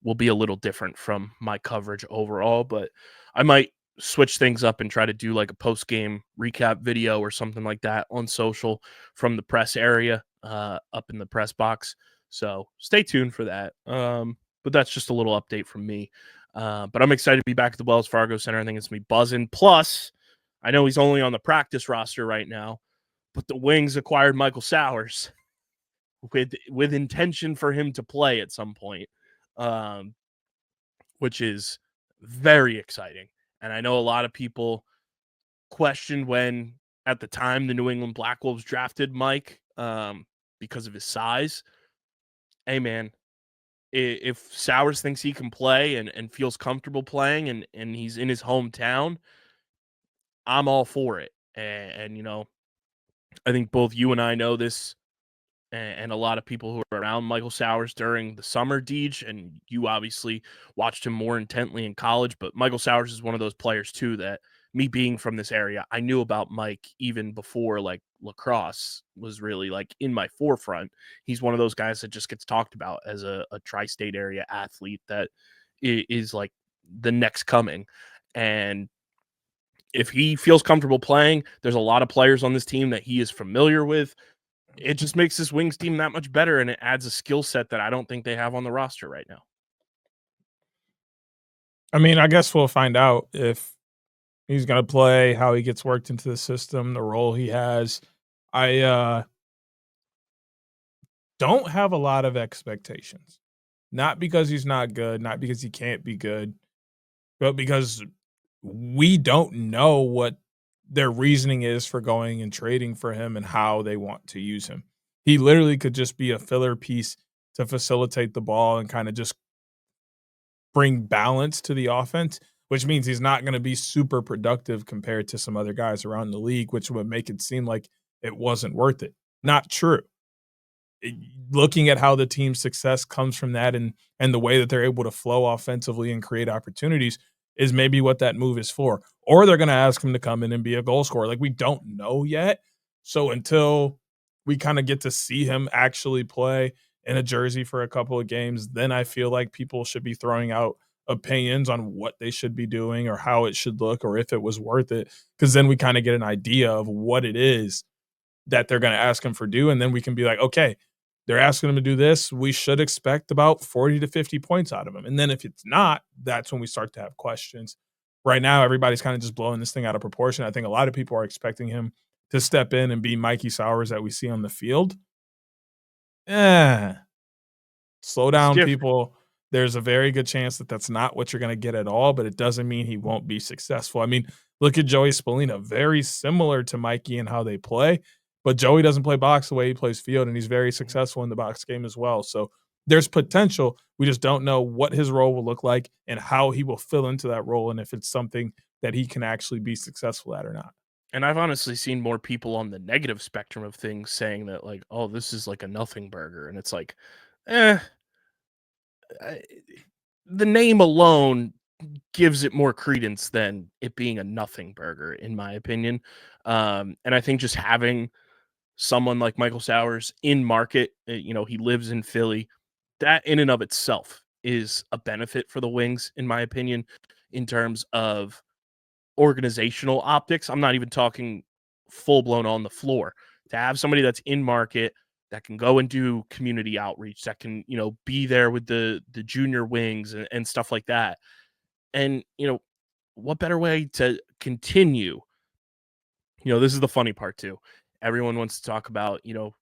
will be a little different from my coverage overall. But I might switch things up and try to do like a post game recap video or something like that on social from the press area up in the press box. So stay tuned for that. But that's just a little update from me. But I'm excited to be back at the Wells Fargo Center. I think it's going to be buzzing. Plus, I know he's only on the practice roster right now, but the Wings acquired Michael Sowers with intention for him to play at some point, which is very exciting. And I know a lot of people questioned when, at the time, the New England Black Wolves drafted Mike because of his size. Hey, man, if Sowers thinks he can play and feels comfortable playing and he's in his hometown, I'm all for it. And you know, I think both you and I know this, and a lot of people who are around Michael Sowers during the summer, Deej, and you obviously watched him more intently in college, but Michael Sowers is one of those players too that, me being from this area, I knew about Mike even before like lacrosse was really like in my forefront. He's one of those guys that just gets talked about as a tri-state area athlete that is like the next coming. And if he feels comfortable playing, there's a lot of players on this team that he is familiar with. It just makes this Wings team that much better, and it adds a skill set that I don't think they have on the roster right now. I mean, I guess we'll find out if he's going to play, how he gets worked into the system, the role he has. I don't have a lot of expectations. Not because he's not good, not because he can't be good, but because we don't know what their reasoning is for going and trading for him and how they want to use him. He literally could just be a filler piece to facilitate the ball and kind of just bring balance to the offense, which means he's not going to be super productive compared to some other guys around the league, which would make it seem like it wasn't worth it. Not true. Looking at how the team's success comes from that and the way that they're able to flow offensively and create opportunities is maybe what that move is for. Or they're going to ask him to come in and be a goal scorer. Like, we don't know yet. So until we kind of get to see him actually play in a jersey for a couple of games, then I feel like people should be throwing out opinions on what they should be doing or how it should look or if it was worth it, because then we kind of get an idea of what it is that they're going to ask him for do, and then we can be like, okay, they're asking him to do this, we should expect about 40 to 50 points out of him. And then if it's not, that's when we start to have questions. Right now, everybody's kind of just blowing this thing out of proportion. I think a lot of people are expecting him to step in and be Mikey Sowers that we see on the field. Slow down, people. There's a very good chance that that's not what you're going to get at all, but it doesn't mean he won't be successful. I mean, look at Joey Spallina, very similar to Mikey in how they play, but Joey doesn't play box the way he plays field, and he's very successful in the box game as well. So there's potential. We just don't know what his role will look like and how he will fill into that role, and if it's something that he can actually be successful at or not. And I've honestly seen more people on the negative spectrum of things saying that, like, oh, this is like a nothing burger. And it's like, the name alone gives it more credence than it being a nothing burger, in my opinion. And I think just having someone like Michael Sowers in market, you know, he lives in Philly, that in and of itself is a benefit for the Wings, in my opinion, in terms of organizational optics. I'm not even talking full blown on the floor. To have somebody that's in market that can go and do community outreach, that can, you know, be there with the junior wings and stuff like that. And, you know, what better way to continue? You know, this is the funny part too. Everyone wants to talk about, you know,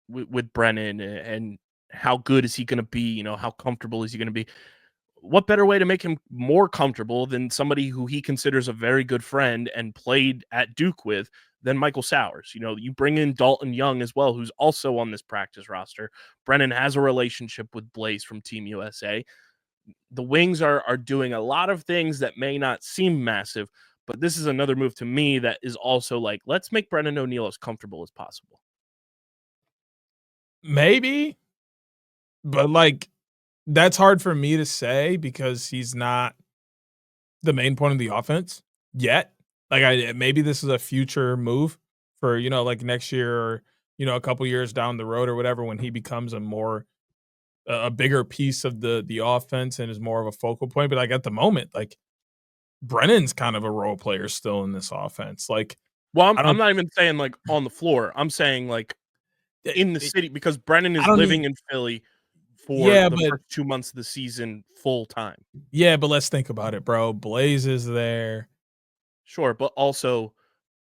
with Brennan and how good is he going to be? You know, how comfortable is he going to be? What better way to make him more comfortable than somebody who he considers a very good friend and played at Duke with than Michael Sowers? You know, you bring in Dalton Young as well, who's also on this practice roster. Brennan has a relationship with Blaze from Team USA. The Wings are doing a lot of things that may not seem massive, but this is another move to me that is also like, let's make Brennan O'Neill as comfortable as possible. Maybe, but like, That's hard for me to say because he's not the main point of the offense yet. Like maybe this is a future move for, like next year or, a couple years down the road or whatever when he becomes a bigger piece of the offense and is more of a focal point. But like at the moment, like Brennan's kind of a role player still in this offense. Like, well, I I'm don't not even saying like on the floor. I'm saying like in the city because Brennan is I don't living need- in Philly for Yeah, the but first 2 months of the season full time. yeah, but let's think about it, bro. Blaze is there. Sure, but also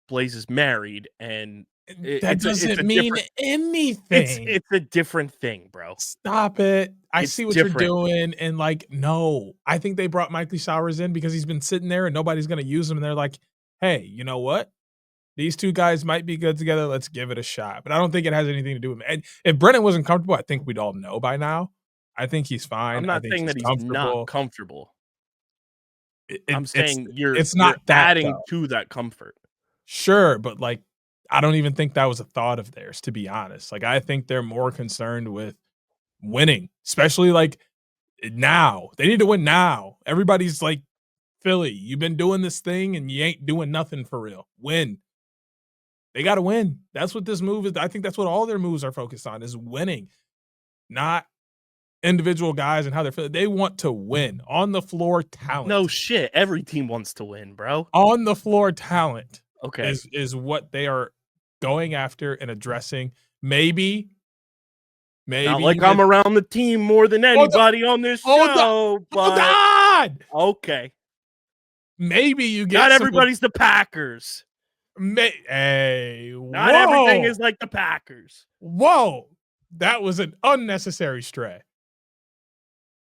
Blaze is married, and That doesn't mean anything. it's a different thing, bro. Stop it. I It's see what different. you're doing. And like, no, I think they brought Mikey Showers in because he's been sitting there and nobody's going to use him. And they're like, hey, you know what? These two guys might be good together. Let's give it a shot. But I don't think it has anything to do with it. If Brennan wasn't comfortable, I think we'd all know by now. I think he's fine. I'm I not think saying he's that he's not comfortable. I'm saying you're not that adding though. to that comfort. Sure, but like I don't even think that was a thought of theirs, to be honest. Like I think they're more concerned with winning, especially like now. They need to win now. Everybody's like, Philly, you've been doing this thing and you ain't doing nothing for real. Win. They got to win. That's what this move is. I think that's what all their moves are focused on is winning, not individual guys and how they're feeling. They want to win. On the floor talent. No shit. Every team wants to win, bro. On the floor talent. Okay. Is what they are going after and addressing. Maybe not like I'm around the team more than anybody on this show. But God. Okay. Maybe you get not everybody's the Packers. Hey, not everything is like the Packers. Whoa, that was an unnecessary stray.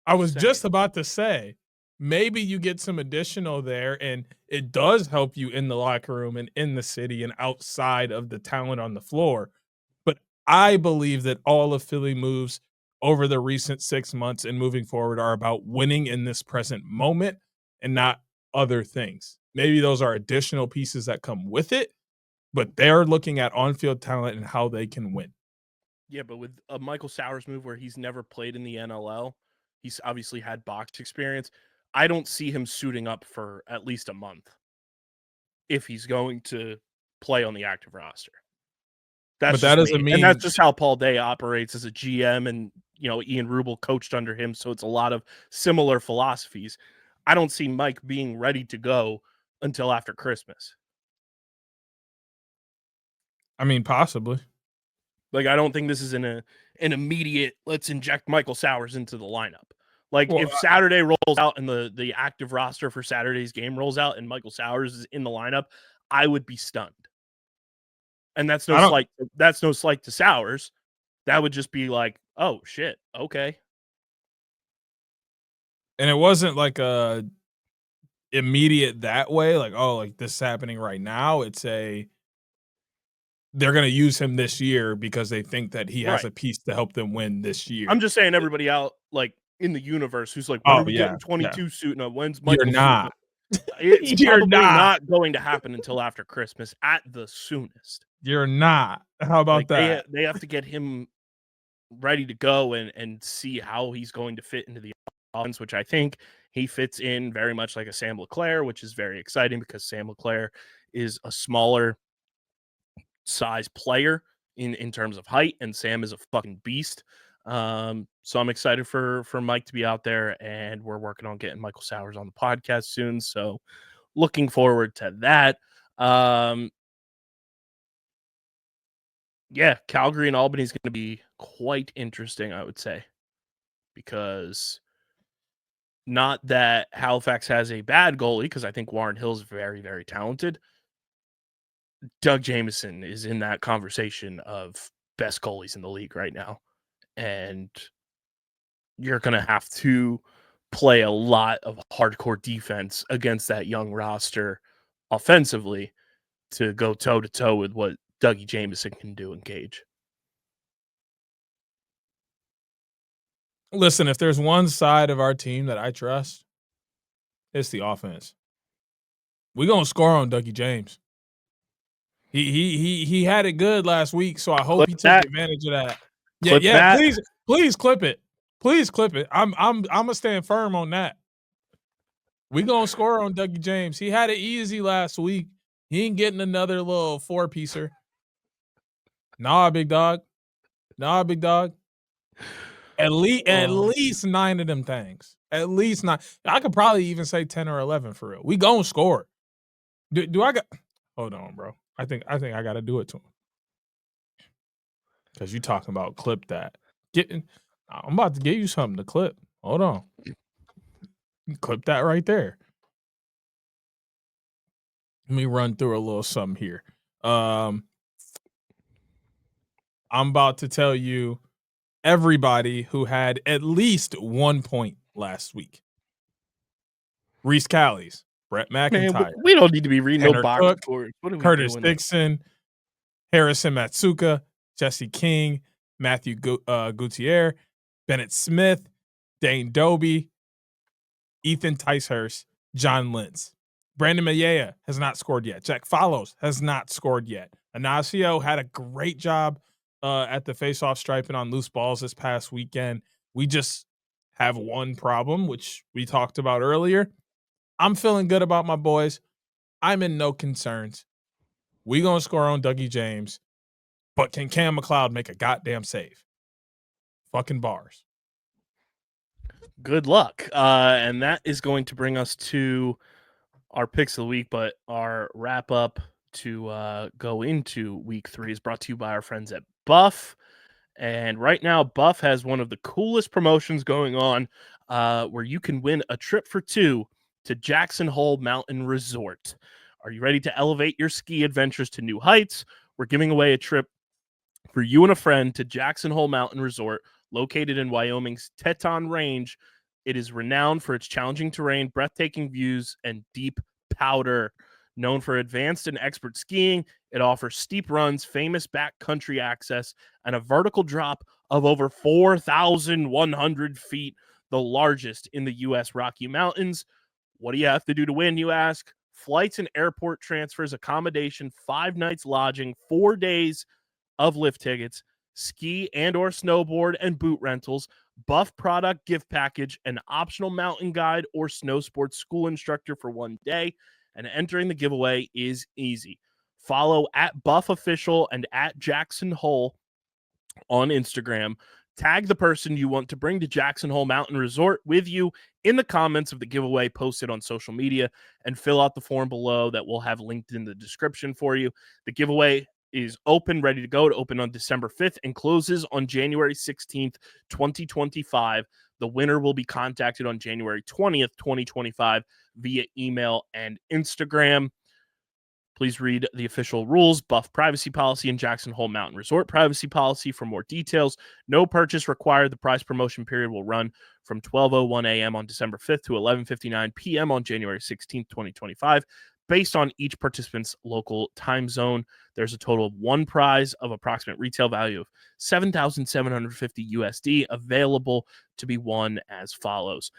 I was just about to say, maybe you get some additional there, and it does help you in the locker room and in the city and outside of the talent on the floor. But I believe that all of Philly moves over the recent 6 months and moving forward are about winning in this present moment and not other things. Maybe those are additional pieces that come with it, but they're looking at on-field talent and how they can win. Yeah, but with a Michael Sowers move where he's never played in the NLL, he's obviously had box experience. I don't see him suiting up for at least a month if he's going to play on the active roster. But that doesn't mean, and that's just how Paul Day operates as a GM, and Ian Rubel coached under him, so it's a lot of similar philosophies. I don't see Mike being ready to go until after Christmas. I mean, possibly. Like, I don't think this is an immediate, let's inject Michael Sowers into the lineup. Like, if Saturday rolls out and the active roster for Saturday's game rolls out and Michael Sowers is in the lineup, I would be stunned. And that's no slight. That's no slight to Sowers. That would just be like, oh shit, okay. And it wasn't like a immediate that way, like, oh, like this is happening right now. It's they're going to use him this year because they think that he has a piece to help them win this year. I'm just saying everybody out like in the universe who's like, when are we getting 22 suiting up? When's Michael? You're not. It's probably not going to happen until after Christmas at the soonest. You're not. How about that? They have to get him ready to go and see how he's going to fit into the offense, which I think he fits in very much like a Sam LeClaire, which is very exciting because Sam LeClaire is a smaller size player in terms of height, and Sam is a fucking beast. So I'm excited for Mike to be out there, and we're working on getting Michael Sowers on the podcast soon. So looking forward to that. Yeah, Calgary and Albany is going to be quite interesting, I would say, because not that Halifax has a bad goalie, because I think Warren Hill is very, very talented. Doug Jamieson is in that conversation of best goalies in the league right now. And you're going to have to play a lot of hardcore defense against that young roster offensively to go toe-to-toe with what Dougie Jamieson can do in Gage. Listen, if there's one side of our team that I trust, it's the offense. We're going to score on Dougie James. He had it good last week, so I hope he took advantage of that. Yeah, please clip it. Please clip it. I'm gonna stand firm on that. We gonna score on Dougie James. He had it easy last week. He ain't getting another little 4-piecer. Nah, big dog. At least 9 of them things. At least 9. I could probably even say 10 or 11 for real. We gonna score. Do I got? Hold on, bro. I think I got to do it to him. Because you talking about clip that. I'm about to give you something to clip. Hold on. Clip that right there. Let me run through a little something here. I'm about to tell you everybody who had at least 1 point last week. Reese Callies, Brett McIntyre. Man, we don't need to be reading no Tanner box Cook, scores. What are we Curtis doing? Dixon, Harrison Matsuka, Jesse King, Matthew Gutierrez, Bennett Smith, Dane Doby, Ethan Ticehurst, John Lentz. Brandon Mayea has not scored yet. Jack Follows has not scored yet. Anasio had a great job at the faceoff striping on loose balls this past weekend. We just have one problem, which we talked about earlier. I'm feeling good about my boys. I'm in no concerns. We gonna score on Dougie James, but can Cam McLeod make a goddamn save? Fucking bars. Good luck. And that is going to bring us to our picks of the week, but our wrap up to go into week 3 is brought to you by our friends at Buff. And right now, Buff has one of the coolest promotions going on where you can win a trip for 2 to Jackson Hole Mountain Resort. Are you ready to elevate your ski adventures to new heights? We're giving away a trip for you and a friend to Jackson Hole Mountain Resort, located in Wyoming's Teton Range. It is renowned for its challenging terrain, breathtaking views, and deep powder. Known for advanced and expert skiing, it offers steep runs, famous backcountry access, and a vertical drop of over 4,100 feet, the largest in the U.S. Rocky Mountains. What do you have to do to win, you ask? Flights and airport transfers, accommodation, 5 nights lodging, 4 days of lift tickets, ski and or snowboard and boot rentals, Buff product gift package, an optional mountain guide or snow sports school instructor for 1 day, and entering the giveaway is easy. Follow at Buff Official and at Jackson Hole on Instagram. Tag the person you want to bring to Jackson Hole Mountain Resort with you in the comments of the giveaway posted on social media, and fill out the form below that we'll have linked in the description for you. The giveaway is open, ready to go, to open on December 5th and closes on January 16th, 2025. The winner will be contacted on January 20th, 2025 via email and Instagram. Please read the official rules, Buff privacy policy, and Jackson Hole Mountain Resort privacy policy for more details. No purchase required. The prize promotion period will run from 12:01 a.m. on December 5th to 11:59 p.m. on January 16th, 2025. Based on each participant's local time zone, there's a total of 1 prize of approximate retail value of $7,750 USD available to be won as follows.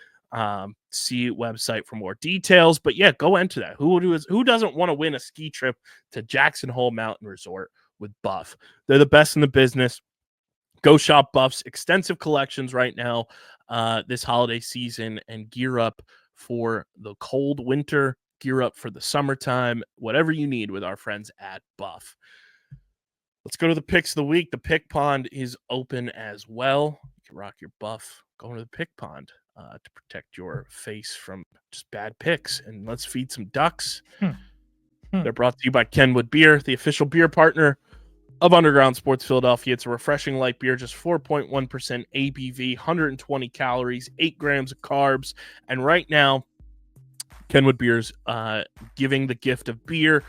See website for more details, but yeah, go enter that. Who doesn't want to win a ski trip to Jackson Hole Mountain Resort with Buff? They're the best in the business. Go shop Buff's extensive collections right now this holiday season and gear up for the cold winter, gear up for the summertime, whatever you need with our friends at Buff. Let's go to the picks of the week. The pick pond is open as well. You can rock your Buff going to the pick pond to protect your face from just bad picks. And let's feed some ducks. They're brought to you by Kenwood Beer, the official beer partner of Underground Sports Philadelphia. It's a refreshing light beer, just 4.1% ABV, 120 calories, 8 grams of carbs. And right now, Kenwood Beer's giving the gift of beer.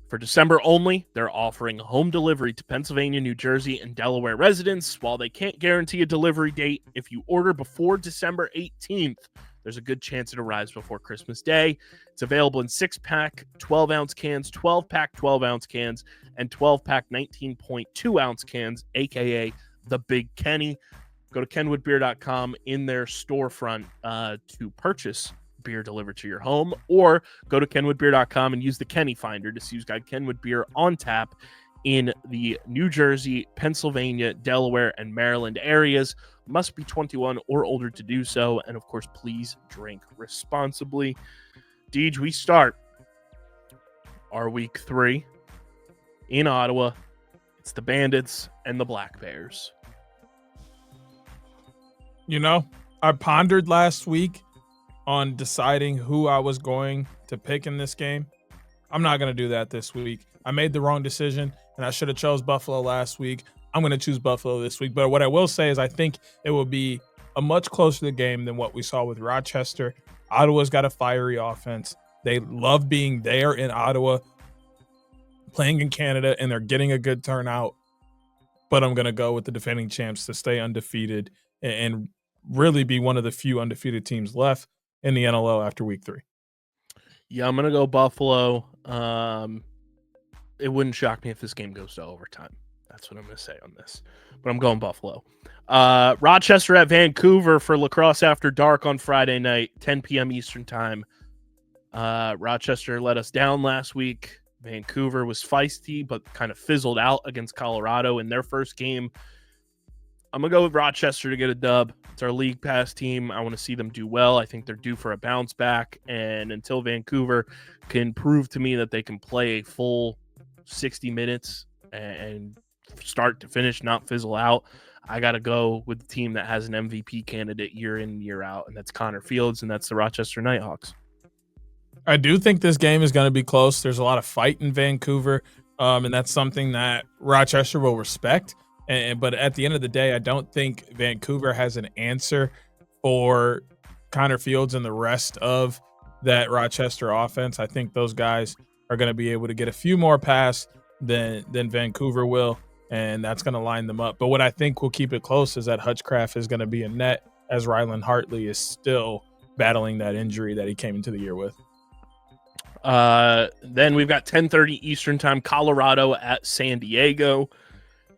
For December only, they're offering home delivery to Pennsylvania, New Jersey, and Delaware residents. While they can't guarantee a delivery date, if you order before December 18th, there's a good chance it arrives before Christmas Day. It's available in 6-pack 12-ounce cans, 12-pack 12-ounce cans, and 12-pack 19.2-ounce cans, a.k.a. the Big Kenny. Go to kenwoodbeer.com in their storefront to purchase beer delivered to your home, or go to kenwoodbeer.com and use the Kenny Finder to see who's got Kenwood beer on tap in the New Jersey, Pennsylvania, Delaware, and Maryland areas. Must be 21 or older to do so. And of course, please drink responsibly. Deej, we start our week 3 in Ottawa. It's the Bandits and the Black Bears. You know, I pondered last week on deciding who I was going to pick in this game. I'm not going to do that this week. I made the wrong decision, and I should have chose Buffalo last week. I'm going to choose Buffalo this week. But what I will say is I think it will be a much closer game than what we saw with Rochester. Ottawa's got a fiery offense. They love being there in Ottawa, playing in Canada, and they're getting a good turnout. But I'm going to go with the defending champs to stay undefeated and really be one of the few undefeated teams left in the NLL after week 3. Yeah, I'm going to go Buffalo. It wouldn't shock me if this game goes to overtime. That's what I'm going to say on this. But I'm going Buffalo. Rochester at Vancouver for Lacrosse After Dark on Friday night, 10 p.m. Eastern time. Rochester let us down last week. Vancouver was feisty, but kind of fizzled out against Colorado in their first game. I'm going to go with Rochester to get a dub. It's our league pass team. I want to see them do well. I think they're due for a bounce back. And until Vancouver can prove to me that they can play a full 60 minutes and start to finish, not fizzle out, I got to go with the team that has an MVP candidate year in, year out, and that's Connor Fields, and that's the Rochester Nighthawks. I do think this game is going to be close. There's a lot of fight in Vancouver, and that's something that Rochester will respect. But at the end of the day, I don't think Vancouver has an answer for Connor Fields and the rest of that Rochester offense. I think those guys are going to be able to get a few more passes than Vancouver will, and that's going to line them up. But what I think will keep it close is that Hutchcraft is going to be in net, as Rylan Hartley is still battling that injury that he came into the year with. Then we've got 10:30 Eastern time, Colorado at San Diego.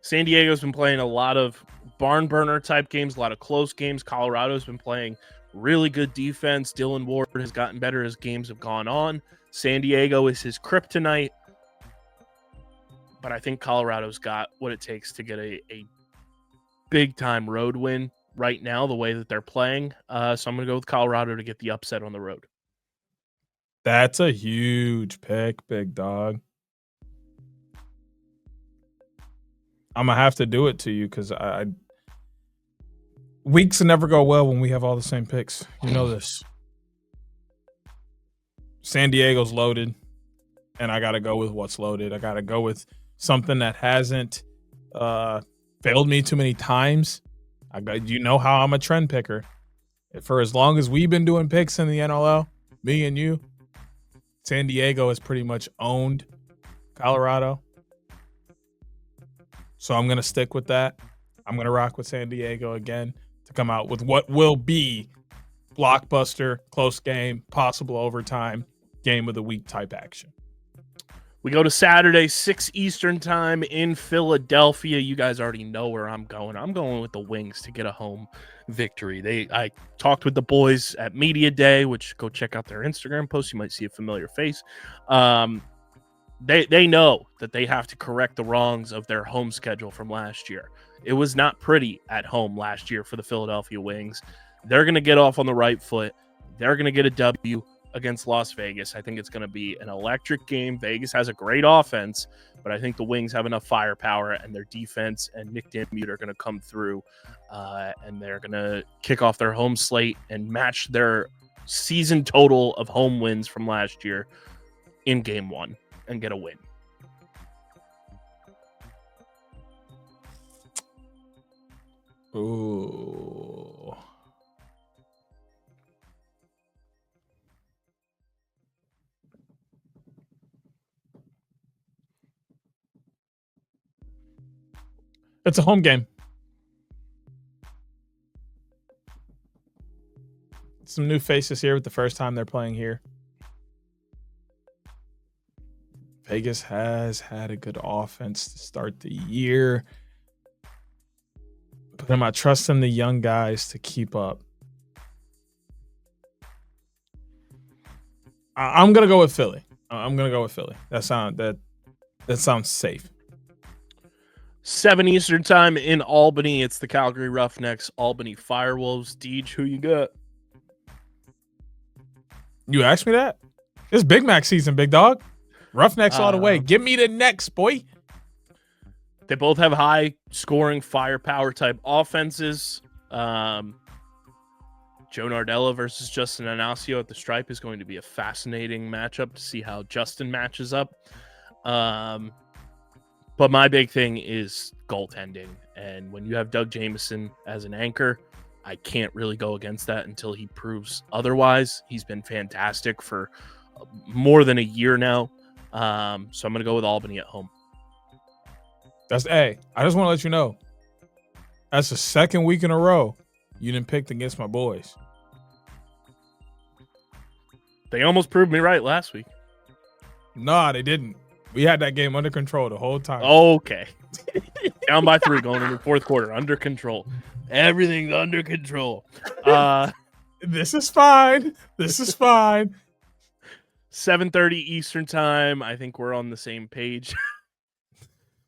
San Diego's been playing a lot of barn burner type games, a lot of close games. Colorado's been playing really good defense. Dylan Ward has gotten better as games have gone on. San Diego is his kryptonite, but I think Colorado's got what it takes to get a big time road win right now, the way that they're playing. So I'm going to go with Colorado to get the upset on the road. That's a huge pick, big dog. I'm going to have to do it to you because weeks never go well when we have all the same picks. You know this. San Diego's loaded, and I got to go with what's loaded. I got to go with something that hasn't failed me too many times. You know how I'm a trend picker. For as long as we've been doing picks in the NLL, me and you, San Diego has pretty much owned Colorado. So I'm going to stick with that. I'm going to rock with San Diego again to come out with what will be blockbuster, close game, possible overtime, game of the week type action. We go to Saturday, 6 Eastern time in Philadelphia. You guys already know where I'm going. I'm going with the Wings to get a home victory. I talked with the boys at Media Day, which go check out their Instagram post. You might see a familiar face. They know that they have to correct the wrongs of their home schedule from last year. It was not pretty at home last year for the Philadelphia Wings. They're going to get off on the right foot. They're going to get a W against Las Vegas. I think it's going to be an electric game. Vegas has a great offense, but I think the Wings have enough firepower, and their defense and Nick Dimute are going to come through, and they're going to kick off their home slate and match their season total of home wins from last year in game 1 and get a win. Ooh. It's a home game. Some new faces here with the first time they're playing here. Vegas has had a good offense to start the year, but am I trusting the young guys to keep up? I'm gonna go with Philly. That sounds safe. 7 Eastern time in Albany. It's the Calgary Roughnecks, Albany Firewolves. Deej, who you got? You asked me that? It's Big Mac season, big dog. Roughnecks all the way. Give me the necks, boy. They both have high scoring firepower type offenses. Joe Nardella versus Justin Anasio at the stripe is going to be a fascinating matchup to see how Justin matches up. But my big thing is goaltending. And when you have Doug Jamieson as an anchor, I can't really go against that until he proves otherwise. He's been fantastic for more than a year now. So I'm going to go with Albany at home. I just want to let you know, that's the second week in a row you didn't pick against my boys. They almost proved me right last week. Nah, they didn't. We had that game under control the whole time. Okay. Down by 3 going into the fourth quarter. Under control. Everything's under control. This is fine. This is fine. 7:30 Eastern time. I think we're on the same page.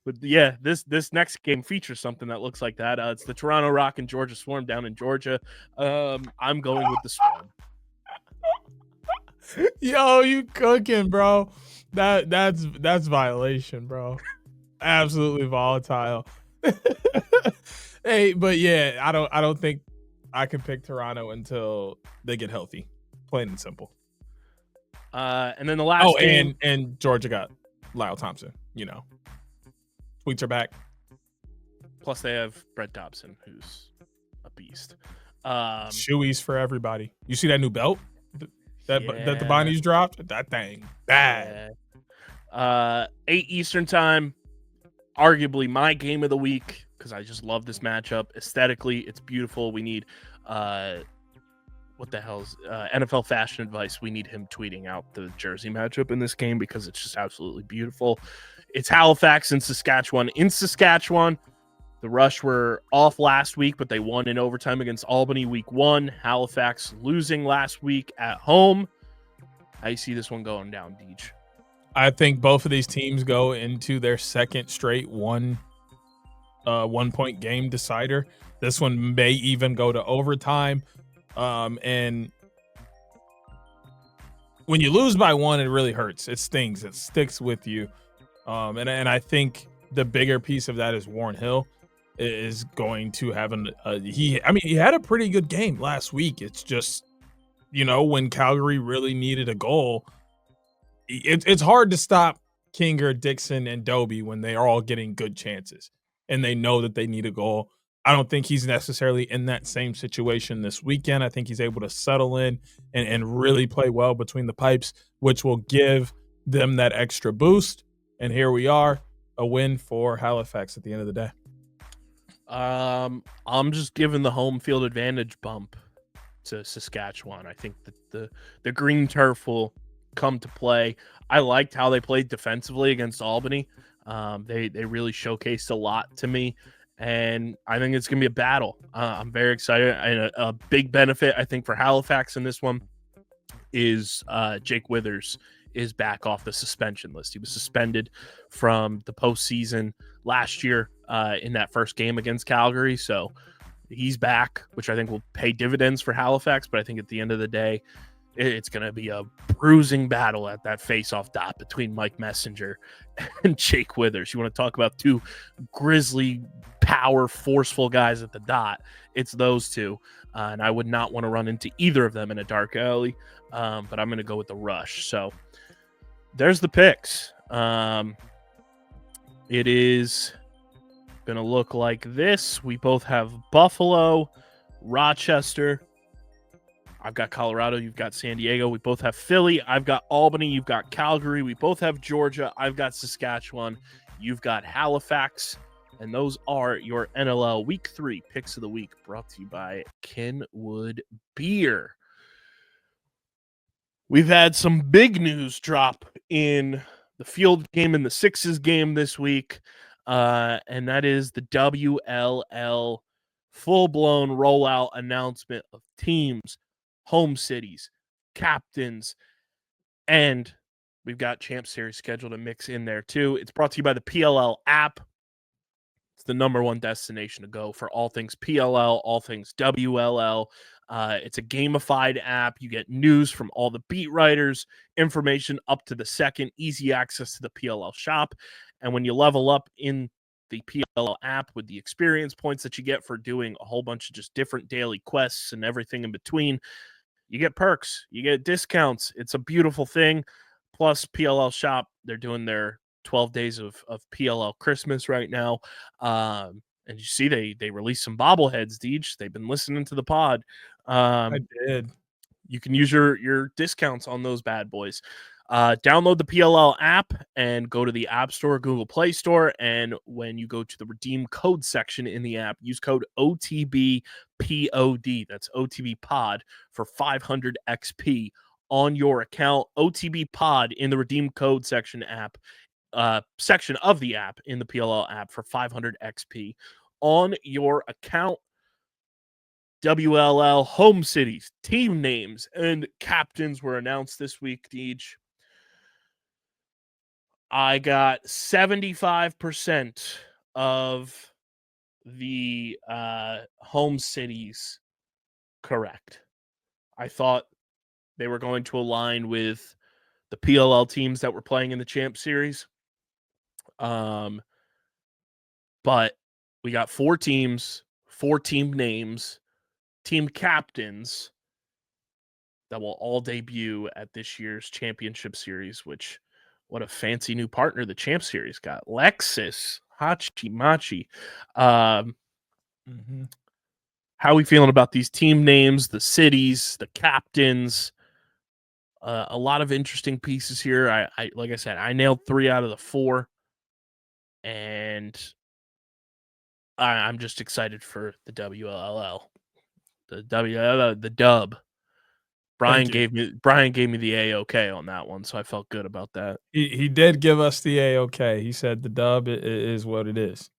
But yeah, this next game features something that looks like that. It's the Toronto Rock and Georgia Swarm down in Georgia. I'm going with the Swarm. Yo, you cooking, bro. That's violation, bro. Absolutely volatile. Hey, but yeah, I don't think I can pick Toronto until they get healthy. Plain and simple. And then the last game. and Georgia got Lyle Thompson, you know. Tweets are back. Plus they have Brett Dobson, who's a beast. Shoeies for everybody. You see that new belt that the Bonnies dropped? That thing bad. Yeah. 8 Eastern time. Arguably my game of the week because I just love this matchup. Aesthetically, it's beautiful. We need what the hell's NFL fashion advice. We need him tweeting out the jersey matchup in this game because it's just absolutely beautiful. It's Halifax and Saskatchewan. In Saskatchewan, the Rush were off last week, but they won in overtime against Albany week 1. Halifax losing last week at home. How you see this one going down, Deej? I think both of these teams go into their second straight one-point game decider. This one may even go to overtime. And when you lose by 1, it really hurts. It stings. It sticks with you. And I think the bigger piece of that is Warren Hill is going to have he had a pretty good game last week. It's just, when Calgary really needed a goal, it's hard to stop Kinger, Dixon, and Doby when they are all getting good chances and they know that they need a goal. I don't think he's necessarily in that same situation this weekend. I think he's able to settle in and really play well between the pipes, which will give them that extra boost. And here we are, a win for Halifax at the end of the day. I'm just giving the home field advantage bump to Saskatchewan. I think that the green turf will come to play. I liked how they played defensively against Albany. They really showcased a lot to me, and I think it's going to be a battle. I'm very excited. And a big benefit, I think, for Halifax in this one is Jake Withers is back off the suspension list. He was suspended from the postseason last year in that first game against Calgary. So he's back, which I think will pay dividends for Halifax. But I think at the end of the day, it's going to be a bruising battle at that face-off dot between Mike Messenger and Jake Withers. You want to talk about two grizzly, power, forceful guys at the dot. It's those two. And I would not want to run into either of them in a dark alley. But I'm going to go with the Rush. So there's the picks. It is going to look like this. We both have Buffalo, Rochester. I've got Colorado. You've got San Diego. We both have Philly. I've got Albany. You've got Calgary. We both have Georgia. I've got Saskatchewan. You've got Halifax. And those are your NLL Week 3 Picks of the Week, brought to you by Kenwood Beer. We've had some big news drop in the field game and the Sixes game this week, and that is the WLL full-blown rollout announcement of teams, home cities, captains, and we've got Champ Series scheduled to mix in there too. It's brought to you by the PLL app. It's the #1 destination to go for all things PLL, all things WLL. It's a gamified app. You get news from all the beat writers, information up to the second, easy access to the PLL shop. And when you level up in the PLL app with the experience points that you get for doing a whole bunch of just different daily quests and everything in between, you get perks, you get discounts. It's a beautiful thing. Plus, PLL shop, they're doing their 12 days of PLL Christmas right now. And you see they released some bobbleheads, Deej. They've been listening to the pod. I did. You can use your discounts on those bad boys. Download the PLL app and go to the App Store, Google Play Store. And when you go to the redeem code section in the app, use code OTBPOD. That's OTB Pod for 500 XP on your account. OTB Pod in the redeem code section section of the app in the PLL app for 500 XP on your account. WLL home cities, team names, and captains were announced this week, Deej. I got 75% of the home cities correct. I thought they were going to align with the PLL teams that were playing in the Champ Series. But we got 4 teams, 4 team names, team captains that will all debut at this year's Championship Series, which, what a fancy new partner the Champ Series got. Lexus Hachimachi. How are we feeling about these team names, the cities, the captains? A lot of interesting pieces here. I like I said, I nailed 3 out of the 4. And I'm just excited for the WLL. The dub. Brian gave me the A-OK on that one, so I felt good about that. He did give us the A-OK. He said the dub is what it is.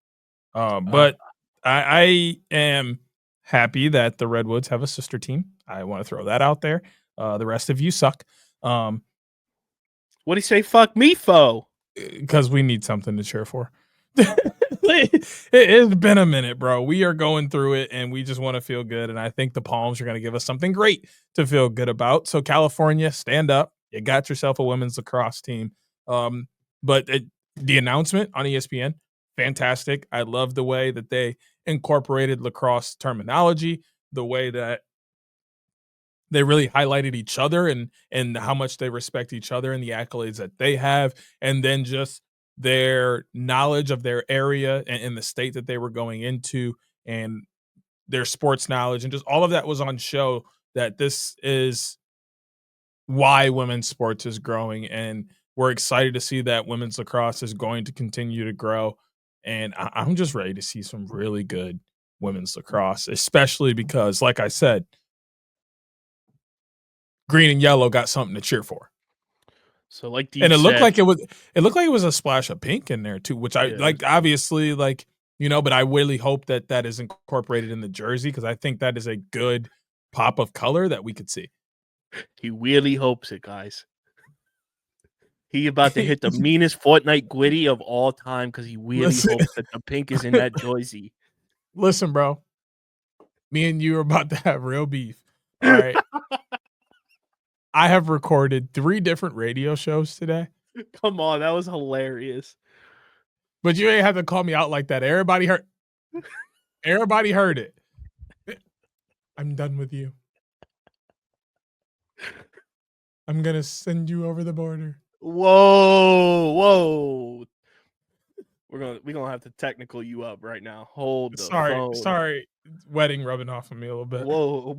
But I am happy that the Redwoods have a sister team. I want to throw that out there. The rest of you suck. What do you say? Fuck me, foe. Because we need something to cheer for. It's been a minute, bro. We are going through it, and we just want to feel good. And I think the Palms are going to give us something great to feel good about. So, California, stand up. You got yourself a women's lacrosse team. But the announcement on ESPN, fantastic. I love the way that they incorporated lacrosse terminology, the way that they really highlighted each other and how much they respect each other and the accolades that they have, and then just their knowledge of their area and the state that they were going into and their sports knowledge, and just all of that was on show, that this is why women's sports is growing. And we're excited to see that women's lacrosse is going to continue to grow. And I'm just ready to see some really good women's lacrosse, especially because, like I said, green and yellow got something to cheer for. So, like, Deej, and it looked like it was a splash of pink in there too, which I like. Obviously, like, you know, but I really hope that that is incorporated in the jersey, because I think that is a good pop of color that we could see. He really hopes it, guys. He about to hit the meanest Fortnite Gwitty of all time, because he really hopes that the pink is in that jersey. Listen, bro, me and you are about to have real beef. All right. I have recorded 3 different radio shows today. Come on, that was hilarious. But you ain't have to call me out like that. Everybody heard it. I'm done with you. I'm going to send you over the border. Whoa. We're gonna have to technical you up right now. Hold the phone. Sorry. Wedding rubbing off on me a little bit. Whoa.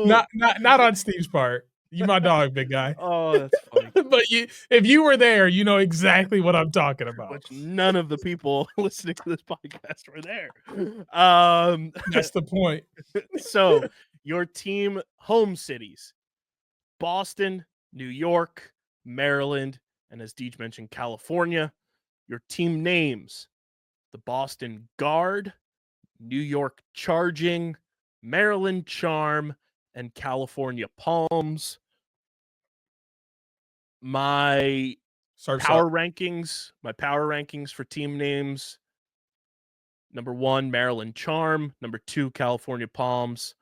Not on Steve's part. You my dog, big guy. Oh, that's funny. But if you were there, you know exactly what I'm talking about. Which none of the people listening to this podcast were there. That's the point. So, your team home cities: Boston, New York, Maryland, and as Deej mentioned, California. Your team names: the Boston Guard, New York Charging, Maryland Charm, and California Palms. My Start power rankings. My power rankings for team names. Number 1, Maryland Charm. Number 2, California Palms.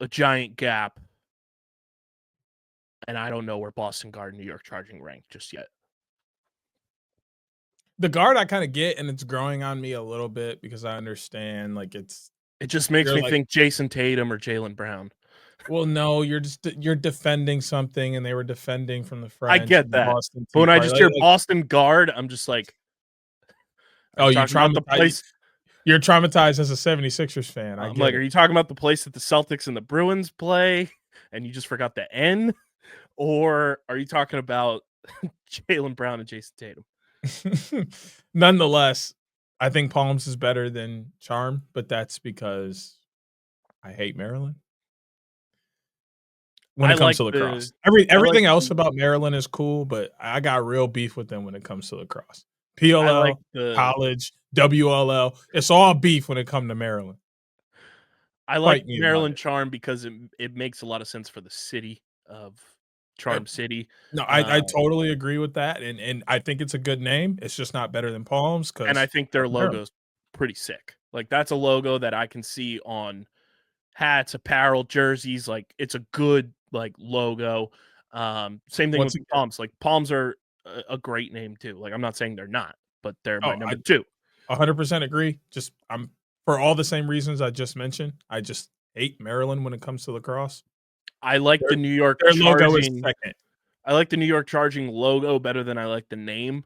A giant gap. And I don't know where Boston Guard and New York Charging rank just yet. The Guard I kind of get, and it's growing on me a little bit because I understand like It just makes me like, think Jason Tatum or Jaylen Brown. well, no, you're defending something, and they were defending from the French. I get and the that. Boston But when Tea I Party. just hear Boston Guard, I'm just like, oh, you talking about the place. You're traumatized as a 76ers fan. I'm like, are you talking about the place that the Celtics and the Bruins play, and you just forgot the N? Or are you talking about Jaylen Brown and Jason Tatum? Nonetheless, I think Palms is better than Charm, but that's because I hate Maryland. When it comes to lacrosse, everything else about Maryland is cool, but I got real beef with them when it comes to lacrosse. PLL, college, WLL, it's all beef when it comes to Maryland. I like Maryland Charm because it makes a lot of sense for the city of Charm City. No, I totally agree with that, and I think it's a good name. It's just not better than Palms, and I think their logo's pretty sick. Like that's a logo that I can see on hats, apparel, jerseys. Like it's a good like logo. Same thing with Palms. Like Palms are a great name too. Like I'm not saying they're not, but they're my number 2. 100% agree. Just I'm for all the same reasons I just mentioned. I just hate Maryland when it comes to lacrosse. I like the New York Charging. Logo is second. I like the New York Charging logo better than I like the name.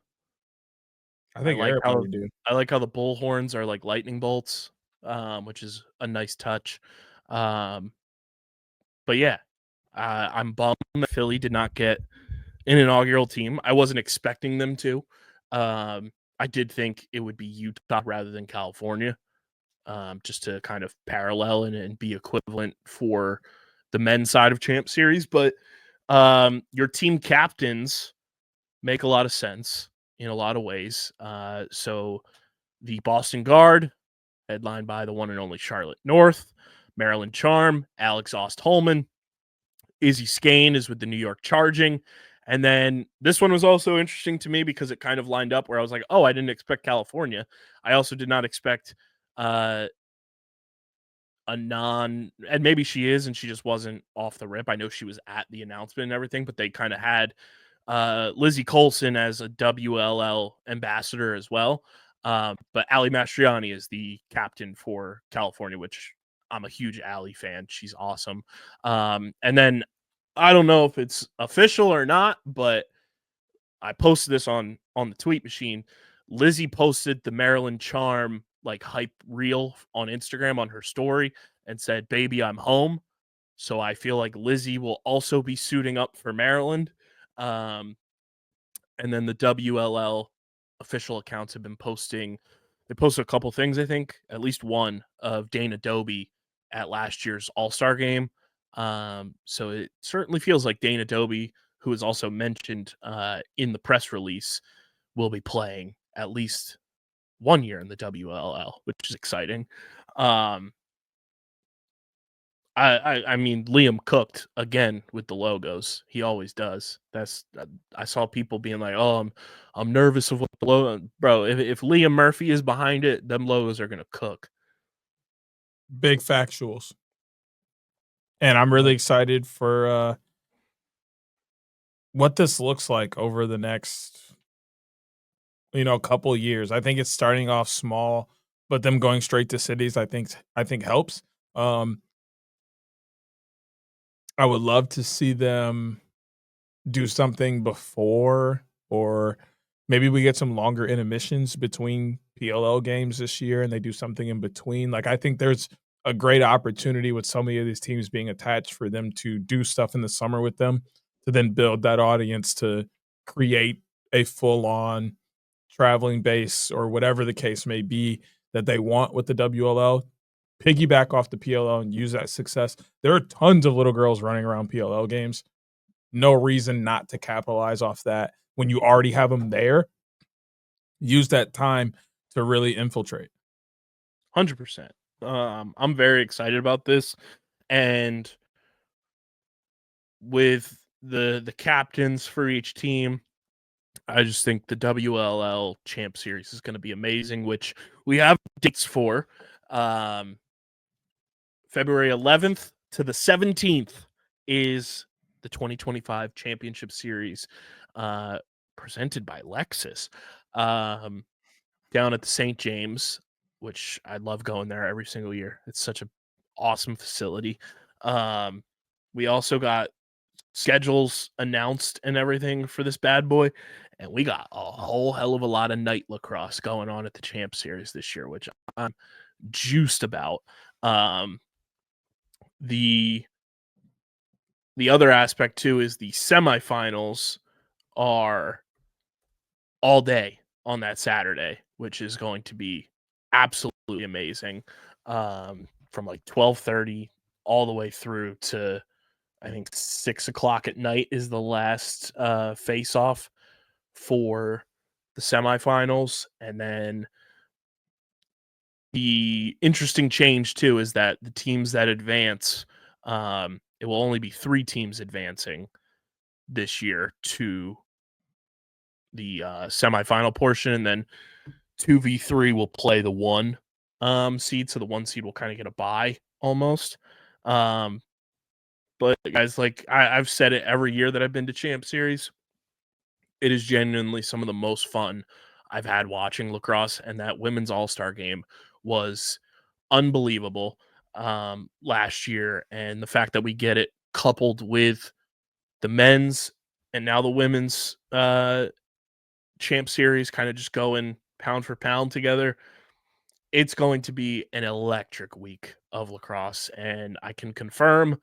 I think I like how the bullhorns are like lightning bolts, which is a nice touch. But yeah, I'm bummed that Philly did not get an inaugural team. I wasn't expecting them to. I did think it would be Utah rather than California, just to kind of parallel and be equivalent for the men's side of Champ Series. But your team captains make a lot of sense in a lot of ways. So the Boston Guard, headlined by the one and only Charlotte North, Maryland Charm, Alex Ost-Holman, Izzy Skane is with the New York Charging. And then this one was also interesting to me because it kind of lined up where I was like, oh, I didn't expect California. I also did not expect and maybe she is, and she just wasn't off the rip. I know she was at the announcement and everything, but they kind of had Lizzie Colson as a WLL ambassador as well. But Ali Mastriani is the captain for California, which I'm a huge Ali fan. She's awesome. And then I don't know if it's official or not, but I posted this on the tweet machine. Lizzie posted the Maryland Charm like hype reel on Instagram on her story and said, "Baby, I'm home." So I feel like Lizzie will also be suiting up for Maryland. And then the WLL official accounts have been posting. They posted a couple things, I think, at least one of Dana Dobie at last year's All-Star game. So it certainly feels like Dana Dobie, who is also mentioned in the press release, will be playing at least 1 year in the WLL, which is exciting. I mean, Liam cooked again with the logos. He always does. I saw people being like, "Oh, I'm nervous of what the logo." Bro, if Liam Murphy is behind it, them logos are gonna cook. Big factuals. And I'm really excited for what this looks like over the next, couple years. I think it's starting off small, but them going straight to cities, I think helps. I would love to see them do something before, or maybe we get some longer intermissions between PLL games this year and they do something in between. Like, I think there's a great opportunity with so many of these teams being attached for them to do stuff in the summer with them to then build that audience to create a full-on traveling base or whatever the case may be that they want with the WLL. Piggyback off the PLL and use that success. There are tons of little girls running around PLL games. No reason not to capitalize off that when you already have them there. Use that time to really infiltrate. 100%. I'm very excited about this, and with the captains for each team, I just think the WLL Champ Series is going to be amazing, which we have dates for. February 11th to the 17th is the 2025 Championship Series presented by Lexus down at the St. James, which I love going there every single year. It's such an awesome facility. We also got schedules announced and everything for this bad boy, and we got a whole hell of a lot of night lacrosse going on at the Champ Series this year, which I'm juiced about. The other aspect too is the semifinals are all day on that Saturday, which is going to be absolutely amazing. From like 12:30 all the way through to I think 6:00 at night is the last face off for the semifinals. And then the interesting change too is that the teams that advance, it will only be 3 teams advancing this year to the semifinal portion, and then 2v3 will play the 1 seed, so the 1 seed will kind of get a bye almost. But guys, like I've said it every year that I've been to Champ Series, it is genuinely some of the most fun I've had watching lacrosse, and that women's all-star game was unbelievable last year, and the fact that we get it coupled with the men's and now the women's Champ Series kind of just going pound for pound together, it's going to be an electric week of lacrosse, and I can confirm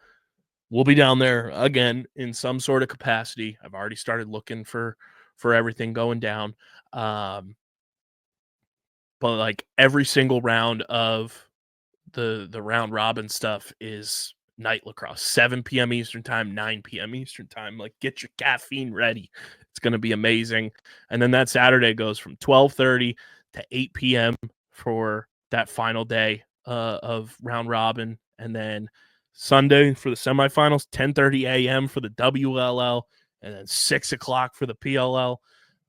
we'll be down there again in some sort of capacity. I've already started looking for everything going down. But like every single round of the round robin stuff is night lacrosse, 7 p.m. Eastern time, 9 p.m. Eastern time. Like, get your caffeine ready. It's going to be amazing. And then that Saturday goes from 12:30 to 8 p.m. for that final day of round robin. And then Sunday for the semifinals, 10:30 a.m. for the WLL, and then 6 o'clock for the PLL.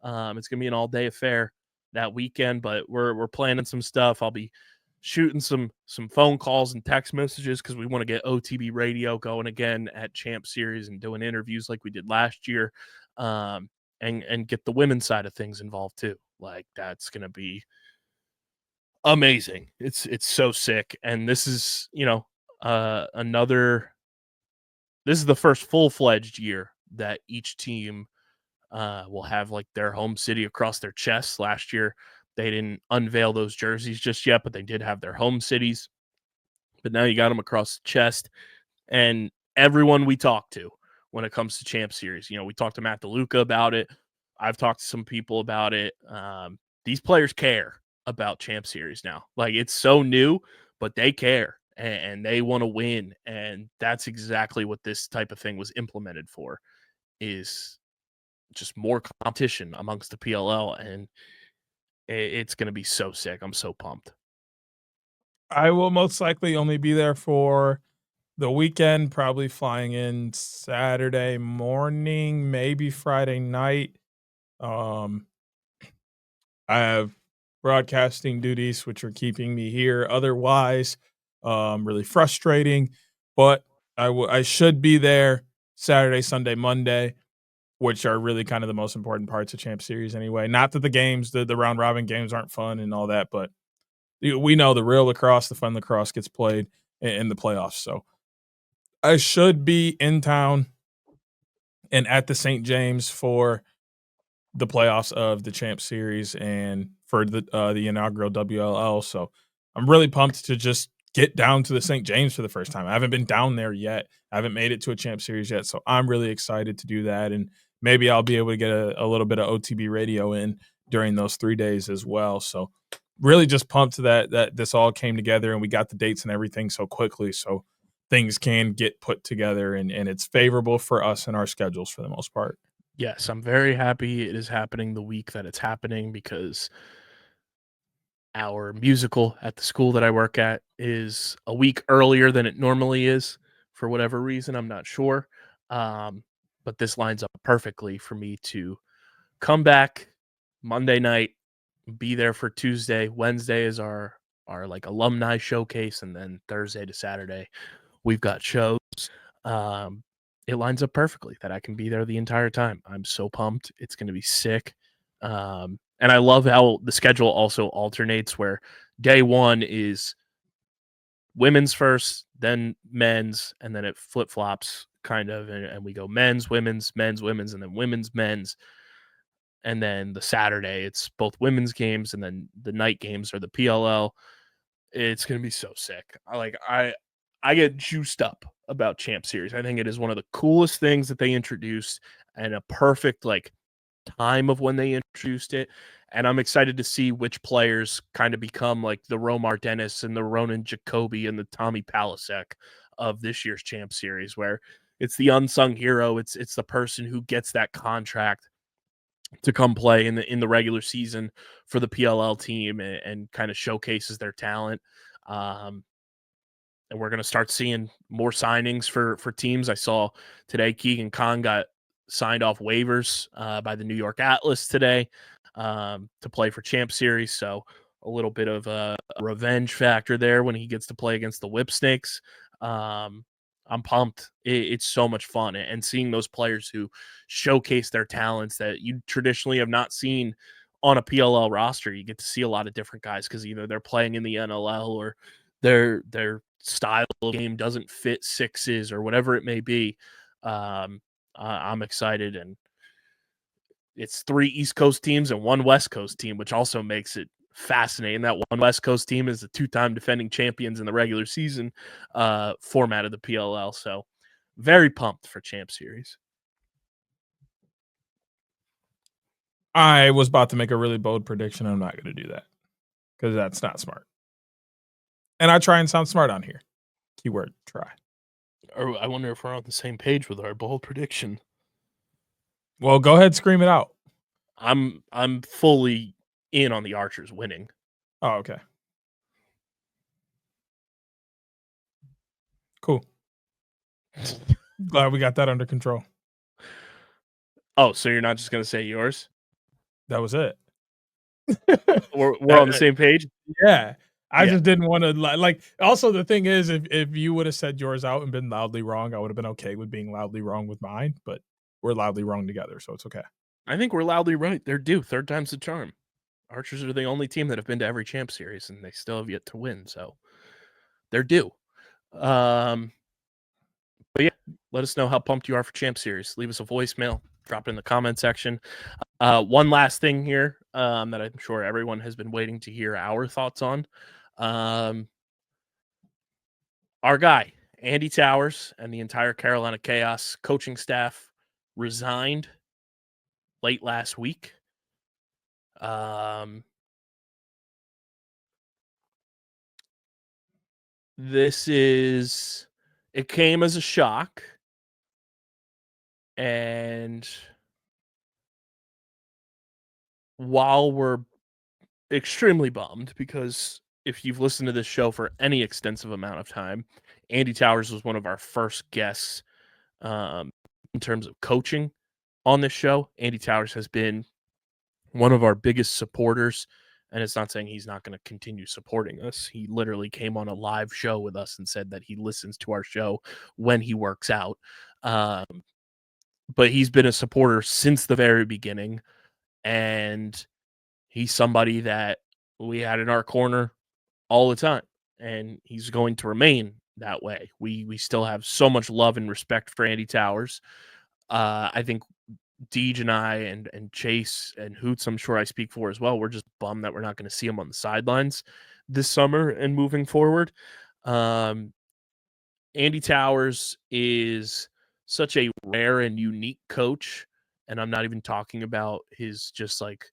It's going to be an all-day affair that weekend, but we're planning some stuff. I'll be shooting some phone calls and text messages because we want to get OTB radio going again at Champ Series and doing interviews like we did last year, and get the women's side of things involved too. Like, that's going to be amazing. It's so sick. And this is, this is the first full-fledged year that each team will have like their home city across their chests. Last year, they didn't unveil those jerseys just yet, but they did have their home cities. But now you got them across the chest. And everyone we talk to when it comes to Champ Series, we talked to Matt DeLuca about it. I've talked to some people about it. These players care about Champ Series now. Like, it's so new, but they care and they want to win. And that's exactly what this type of thing was implemented for, is just more competition amongst the PLL. And it's going to be so sick. I'm so pumped. I will most likely only be there for the weekend, probably flying in Saturday morning, maybe Friday night. I have broadcasting duties, which are keeping me here. Otherwise, really frustrating. But I should be there Saturday, Sunday, Monday, which are really kind of the most important parts of Champ Series anyway. Not that the games, the round robin games aren't fun and all that, but we know the real lacrosse, the fun lacrosse gets played in the playoffs. So I should be in town and at the St. James for the playoffs of the Champ Series and for the inaugural WLL. So I'm really pumped to just get down to the St. James for the first time. I haven't been down there yet. I haven't made it to a Champ Series yet. So I'm really excited to do that. And maybe I'll be able to get a little bit of OTB radio in during those 3 days as well. So really just pumped that this all came together and we got the dates and everything so quickly. So things can get put together and it's favorable for us and our schedules for the most part. Yes, I'm very happy it is happening the week that it's happening, because our musical at the school that I work at is a week earlier than it normally is for whatever reason. I'm not sure. But this lines up perfectly for me to come back Monday night, be there for Tuesday. Wednesday is our like alumni showcase, and then Thursday to Saturday we've got shows. It lines up perfectly that I can be there the entire time. I'm so pumped. It's going to be sick. And I love how the schedule also alternates, where day one is women's first, then men's, and then it flip-flops kind of, and we go men's, women's, and then women's, men's. And then the Saturday, it's both women's games, and then the night games are the PLL. It's going to be so sick. I get juiced up about Champ Series. I think it is one of the coolest things that they introduced, and a perfect like time of when they introduced it. And I'm excited to see which players kind of become like the Romar Dennis and the Ronan Jacoby and the Tommy Palasek of this year's Champ Series, where it's the unsung hero. It's the person who gets that contract to come play in the regular season for the PLL team, and kind of showcases their talent. And we're going to start seeing more signings for teams. I saw today Keegan Khan got signed off waivers by the New York Atlas today to play for Champ Series. So a little bit of a revenge factor there when he gets to play against the Whip Snakes. I'm pumped. It's so much fun. And seeing those players who showcase their talents that you traditionally have not seen on a PLL roster. You get to see a lot of different guys because either they're playing in the NLL, or their style of game doesn't fit sixes, or whatever it may be. I'm excited, and it's 3 East Coast teams and 1 West Coast team, which also makes it fascinating. That 1 West Coast team is the 2-time defending champions in the regular season format of the PLL. So very pumped for Champ Series. I was about to make a really bold prediction. I'm not going to do that because that's not smart. And I try and sound smart on here. Keyword try. Or I wonder if we're on the same page with our bold prediction. Well, go ahead, scream it out. I'm fully in on the Archers winning. Oh, okay. Cool. Glad we got that under control. Oh, so you're not just going to say yours? That was it. We're on the same page? Yeah. I just didn't want to like. Also, the thing is, if you would have said yours out and been loudly wrong, I would have been okay with being loudly wrong with mine. But we're loudly wrong together, so it's okay. I think we're loudly right. They're due. 3rd time's the charm. Archers are the only team that have been to every Champ Series, and they still have yet to win. So they're due. But yeah, let us know how pumped you are for Champ Series. Leave us a voicemail. Drop it in the comment section. One last thing here that I'm sure everyone has been waiting to hear our thoughts on. Our guy, Andy Towers, and the entire Carolina Chaos coaching staff resigned late last week. It came as a shock, and while we're extremely bummed, because if you've listened to this show for any extensive amount of time, Andy Towers was one of our first guests in terms of coaching on this show. Andy Towers has been one of our biggest supporters, and it's not saying he's not going to continue supporting us. He literally came on a live show with us and said that he listens to our show when he works out. But he's been a supporter since the very beginning, and he's somebody that we had in our corner all the time, and he's going to remain that way. We still have so much love and respect for Andy Towers. I think Deej and I and Chase and Hoots, I'm sure I speak for as well, we're just bummed that we're not going to see him on the sidelines this summer and moving forward. Andy Towers is such a rare and unique coach, and I'm not even talking about his just like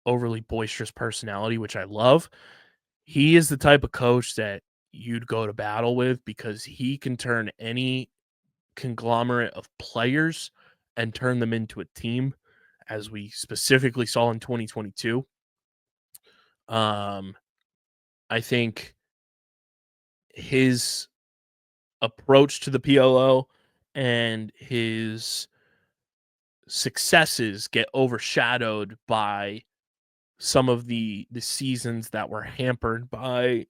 overly boisterous personality, which I love. He is the type of coach that you'd go to battle with, because he can turn any conglomerate of players and turn them into a team, as we specifically saw in 2022. I think his approach to the PLO and his successes get overshadowed by some of the seasons that were hampered by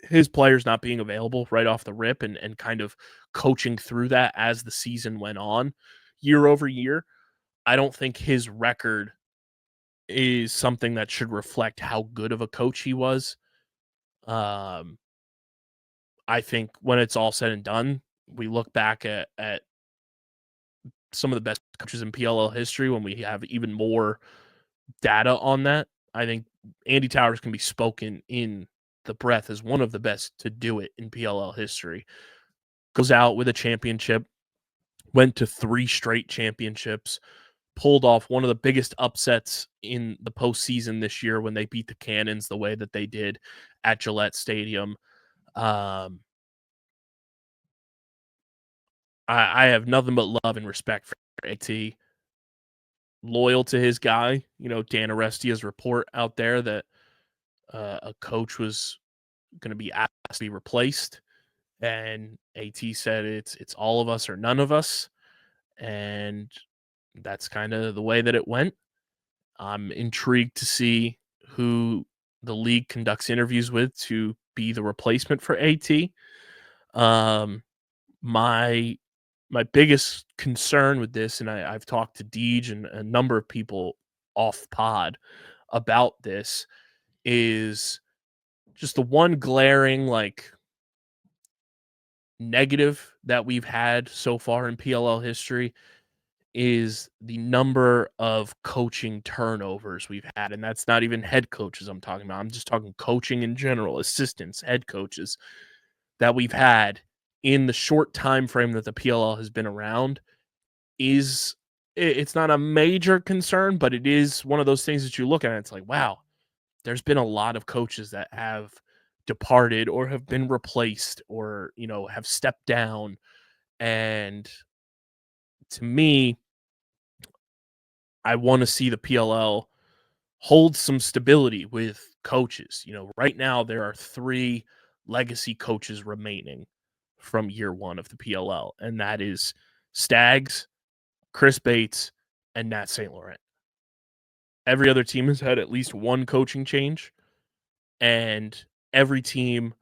his players not being available right off the rip, and kind of coaching through that as the season went on year over year. I don't think his record is something that should reflect how good of a coach he was. I think when it's all said and done, we look back at some of the best coaches in PLL history when we have even more data on that. I think Andy Towers can be spoken in the breath as one of the best to do it in PLL history. Goes out with a championship, went to 3 straight championships, pulled off one of the biggest upsets in the postseason this year when they beat the Cannons the way that they did at Gillette Stadium. I have nothing but love and respect for AT. Loyal to his guy. Dan Arestia's report out there that a coach was going to be asked to be replaced, and AT said it's all of us or none of us, and that's kind of the way that it went. I'm intrigued to see who the league conducts interviews with to be the replacement for AT. My biggest concern with this, and I've talked to Deej and a number of people off pod about this, is just the one glaring negative that we've had so far in PLL history is the number of coaching turnovers we've had. And that's not even head coaches I'm talking about. I'm just talking coaching in general, assistants, head coaches that we've had in the short time frame that the PLL has been around. It's not a major concern, but it is one of those things that you look at and it's like, wow, there's been a lot of coaches that have departed or have been replaced or, have stepped down. And to me, I want to see the PLL hold some stability with coaches. Right now there are 3 legacy coaches remaining from year 1 of the PLL, and that is Stags, Chris Bates, and Nat St. Laurent. Every other team has had at least one coaching change, and every team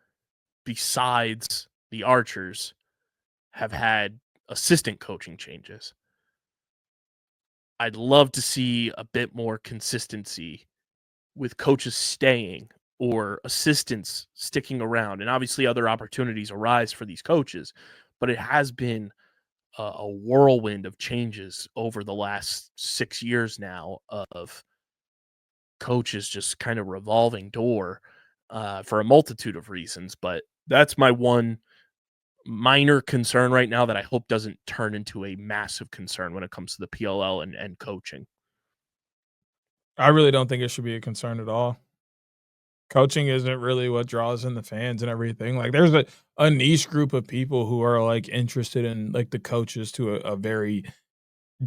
besides the Archers have had assistant coaching changes. I'd love to see a bit more consistency with coaches staying or assistants sticking around. And obviously other opportunities arise for these coaches, but it has been a whirlwind of changes over the last 6 years now of coaches just kind of revolving door for a multitude of reasons. But that's my one minor concern right now that I hope doesn't turn into a massive concern when it comes to the PLL and coaching. I really don't think it should be a concern at all. Coaching isn't really what draws in the fans and everything. Like, there's a niche group of people who are interested in the coaches to a very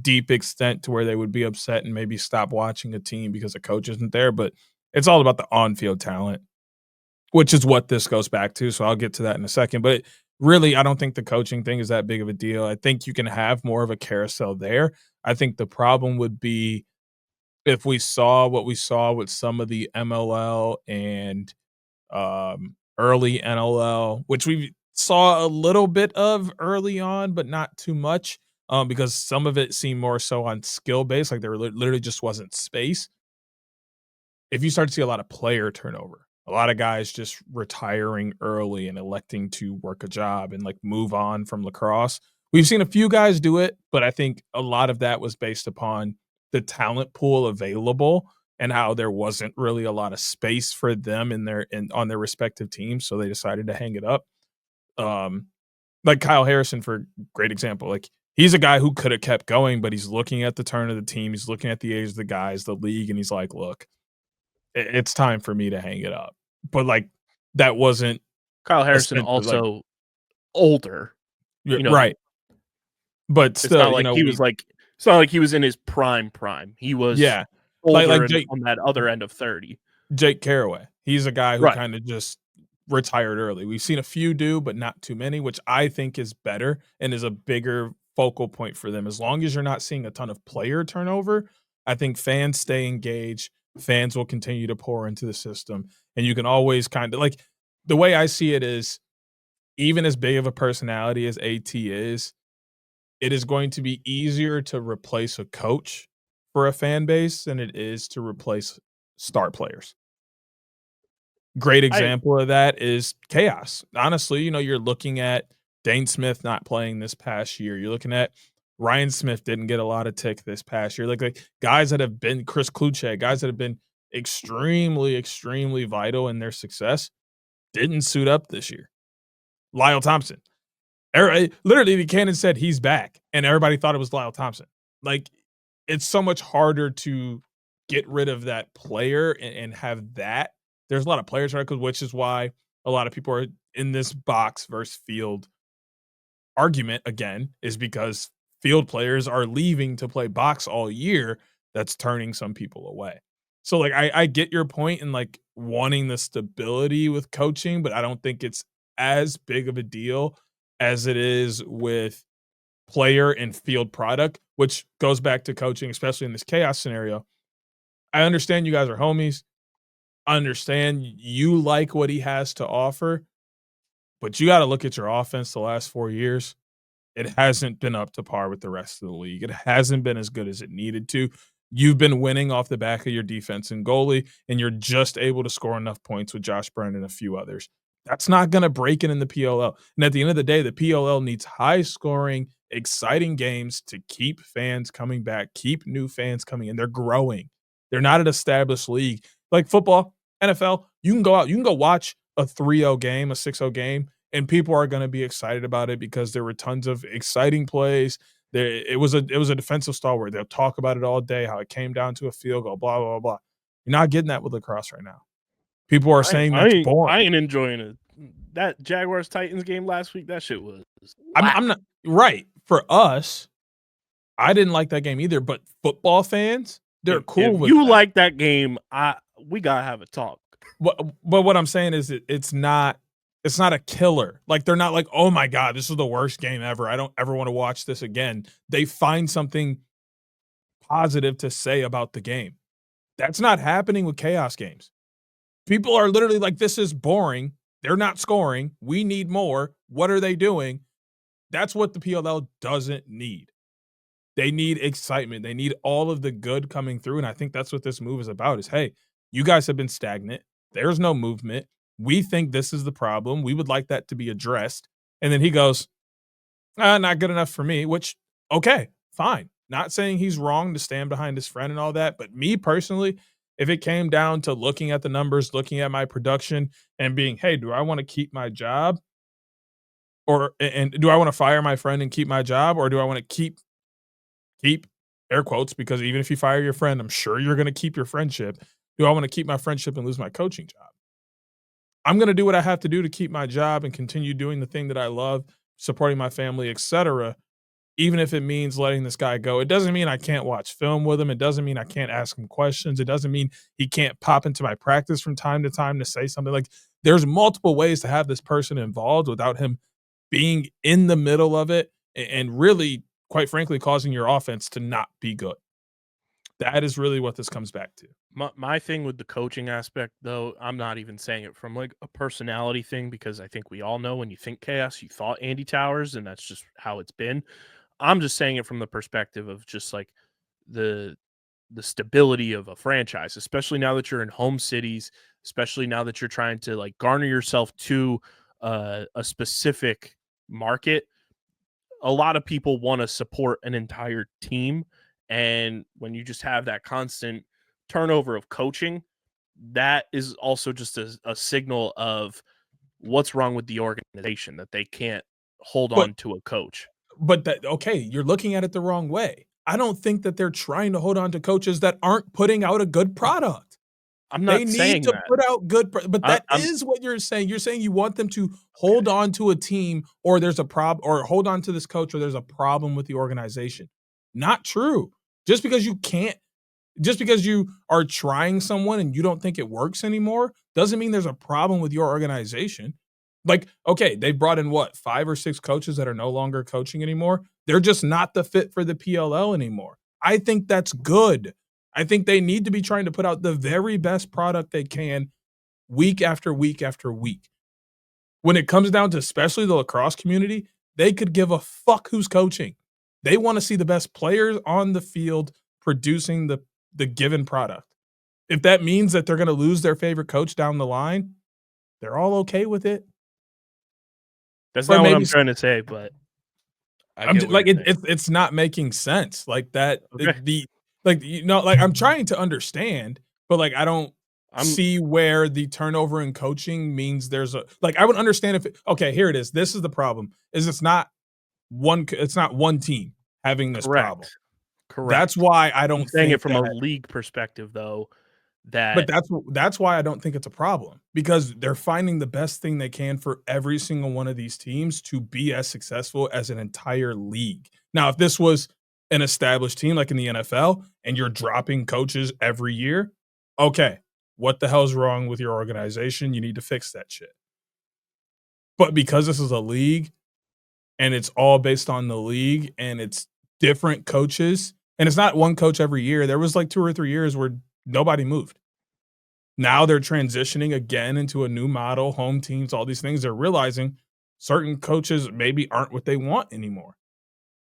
deep extent to where they would be upset and maybe stop watching a team because a coach isn't there. But it's all about the on-field talent, which is what this goes back to. So I'll get to that in a second. But really, I don't think the coaching thing is that big of a deal. I think you can have more of a carousel there. I think the problem would be if we saw what we saw with some of the MLL and early NLL, which we saw a little bit of early on, but not too much, because some of it seemed more so on skill based, like there literally just wasn't space. If you start to see a lot of player turnover, a lot of guys just retiring early and electing to work a job and move on from lacrosse. We've seen a few guys do it, but I think a lot of that was based upon the talent pool available and how there wasn't really a lot of space for them on their respective teams. So they decided to hang it up. Like Kyle Harrison, for great example, he's a guy who could have kept going, but he's looking at the turn of the team. He's looking at the age of the guys, the league, and he's like, look, it's time for me to hang it up. But that wasn't Kyle Harrison also older, right. But it's still, not like he was it's not like he was in his prime. He was older and on that other end of 30. Jake Carraway, he's a guy who kind of just retired early. We've seen a few do, but not too many, which I think is better and is a bigger focal point for them. As long as you're not seeing a ton of player turnover, I think fans stay engaged. Fans will continue to pour into the system. And you can always kind of like the way I see it is even as big of a personality as AT is, it is going to be easier to replace a coach for a fan base than it is to replace star players. Great example of that is chaos. Honestly, you're looking at Dane Smith not playing this past year. You're looking at Ryan Smith didn't get a lot of tick this past year. Like guys that have been Chris Kluche, guys that have been extremely, extremely vital in their success didn't suit up this year. Lyle Thompson. Literally, Buchanan said he's back, and everybody thought it was Lyle Thompson. Like, it's so much harder to get rid of that player and have that. There's a lot of players, right? Which is why a lot of people are in this box versus field argument again, is because field players are leaving to play box all year. That's turning some people away. So, like, I get your point in, like, wanting the stability with coaching, but I don't think it's as big of a deal as it is with player and field product, which goes back to coaching, especially in this chaos scenario. I understand you guys are homies. I understand you like what he has to offer, but you got to look at your offense the last 4 years. It hasn't been up to par with the rest of the league. It hasn't been as good as it needed to. You've been winning off the back of your defense and goalie, and you're just able to score enough points with Josh Brennan and a few others. That's not going to break it in the PLL. And at the end of the day, the PLL needs high-scoring, exciting games to keep fans coming back, keep new fans coming in. They're growing. They're not an established league. Like football, NFL, you can go watch a 3-0 game, a 6-0 game, and people are going to be excited about it because there were tons of exciting plays. It was a defensive stalwart. They'll talk about it all day, how it came down to a field goal, blah, blah, blah. You're not getting that with lacrosse right now. People are saying that's boring. I ain't enjoying it. That Jaguars-Titans game last week, that shit was I'm not right. For us, I didn't like that game either, but football fans, they're cool with you that. like that game, we got to have a talk. But what I'm saying is it's not a killer. Like, they're not like, oh my God, this is the worst game ever. I don't ever want to watch this again. They find something positive to say about the game. That's not happening with chaos games. People are literally like, this is boring. They're not scoring. We need more. What are they doing? That's what the PLL doesn't need. They need excitement. They need all of the good coming through. And I think that's what this move is about is, hey, you guys have been stagnant. There's no movement. We think this is the problem. We would like that to be addressed. And then he goes, not good enough for me, which, okay, fine. Not saying he's wrong to stand behind his friend and all that. But me personally, if it came down to looking at the numbers, looking at my production and being, hey, do I want to keep my job? And do I want to fire my friend and keep my job? Or do I want to keep air quotes, because even if you fire your friend, I'm sure you're going to keep your friendship. Do I want to keep my friendship and lose my coaching job? I'm going to do what I have to do to keep my job and continue doing the thing that I love, supporting my family, etc. Even if it means letting this guy go. It doesn't mean I can't watch film with him. It doesn't mean I can't ask him questions. It doesn't mean he can't pop into my practice from time to time to say something. Like, there's multiple ways to have this person involved without him being in the middle of it and really, quite frankly, causing your offense to not be good. That is really what this comes back to. My thing with the coaching aspect, though, I'm not even saying it from like a personality thing, because I think we all know when you think chaos, you thought Andy Towers, and that's just how it's been. I'm just saying it from the perspective of just like the stability of a franchise, especially now that you're in home cities, especially now that you're trying to like garner yourself to a specific market. A lot of people want to support an entire team. And when you just have that constant turnover of coaching, that is also just a signal of what's wrong with the organization, that they can't hold on to a coach. But you're looking at it the wrong way. I don't think that they're trying to hold on to coaches that aren't putting out a good product. I'm not saying to that. put out good, but that is what you're saying. You're saying you want them to hold on to a team, or there's a problem, or hold on to this coach, or there's a problem with the organization. Not true. Just because you are trying someone and you don't think it works anymore doesn't mean there's a problem with your organization. Like, okay, they brought in what, 5 or 6 coaches that are no longer coaching anymore. They're just not the fit for the PLL anymore. I think that's good. I think they need to be trying to put out the very best product they can week after week after week. When it comes down to especially the lacrosse community, they could give a fuck who's coaching. They want to see the best players on the field producing the given product. If that means that they're going to lose their favorite coach down the line, they're all okay with it. That's Or not what maybe I'm trying to say, but I I'm get just, what like you're saying. it's not making sense like that. Okay. Like I'm trying to understand, but like I don't I'm see where the turnover in coaching means there's a like I would understand if okay, here it is. This is the problem. Is it's not one team having this problem. correct. That's Correct. why I I'm don't saying it think from a that. league perspective, though, But that that's why I don't think it's a problem because they're finding the best thing they can for every single one of these teams to be as successful as an entire league. Now, if this was an established team like in the NFL and you're dropping coaches every year, okay, what the hell's wrong with your organization? You need to fix that shit. But because this is a league and it's all based on the league and it's different coaches and it's not one coach every year, there was like 2 or 3 years where nobody moved. Now they're transitioning again into a new model, home teams, all these things. They're realizing certain coaches maybe aren't what they want anymore.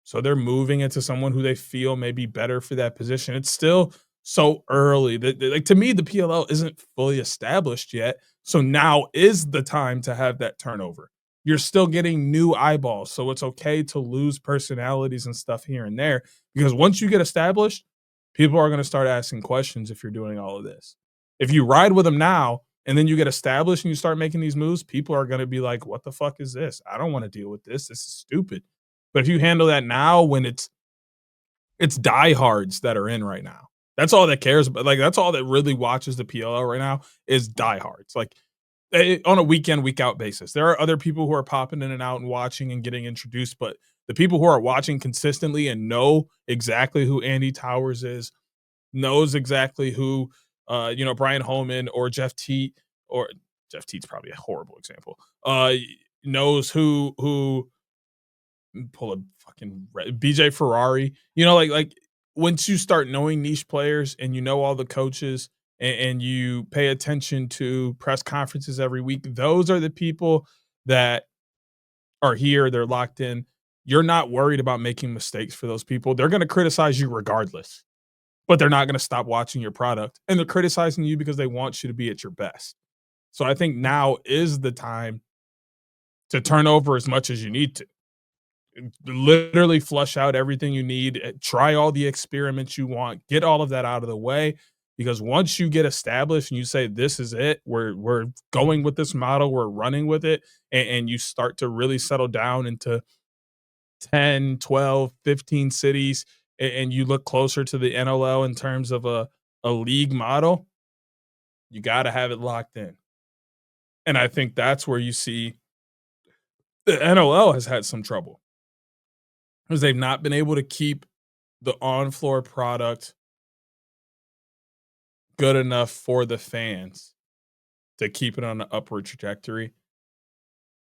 So they're moving into someone who they feel may be better for that position. It's still so early. Like to me, the PLL isn't fully established yet. So now is the time to have that turnover. You're still getting new eyeballs. So it's okay to lose personalities and stuff here and there because once you get established, people are going to start asking questions if you're doing all of this. If you ride with them now and then you get established and you start making these moves, people are going to be like, what the fuck is this? I don't want to deal with this. This is stupid. But if you handle that now when it's diehards that are in right now, that's all that cares. But like, that's all that really watches the PLL right now is diehards. Like on a week in, week out basis. There are other people who are popping in and out and watching and getting introduced, but the people who are watching consistently and know exactly who Andy Towers is, knows exactly who Brian Holman or Jeff Teat, or Jeff Teat's probably a horrible example. Knows who pull a fucking BJ Ferrari. Like once you start knowing niche players and you know all the coaches and you pay attention to press conferences every week, those are the people that are here. They're locked in. You're not worried about making mistakes for those people. They're going to criticize you regardless, but they're not going to stop watching your product. And they're criticizing you because they want you to be at your best. So I think now is the time to turn over as much as you need to. Literally flush out everything you need, try all the experiments you want, get all of that out of the way. Because once you get established and you say, this is it, we're going with this model, we're running with it, and you start to really settle down into 10, 12, 15 cities, and you look closer to the NLL in terms of a league model, you got to have it locked in. And I think that's where you see the NLL has had some trouble because they've not been able to keep the on-floor product good enough for the fans to keep it on an upward trajectory.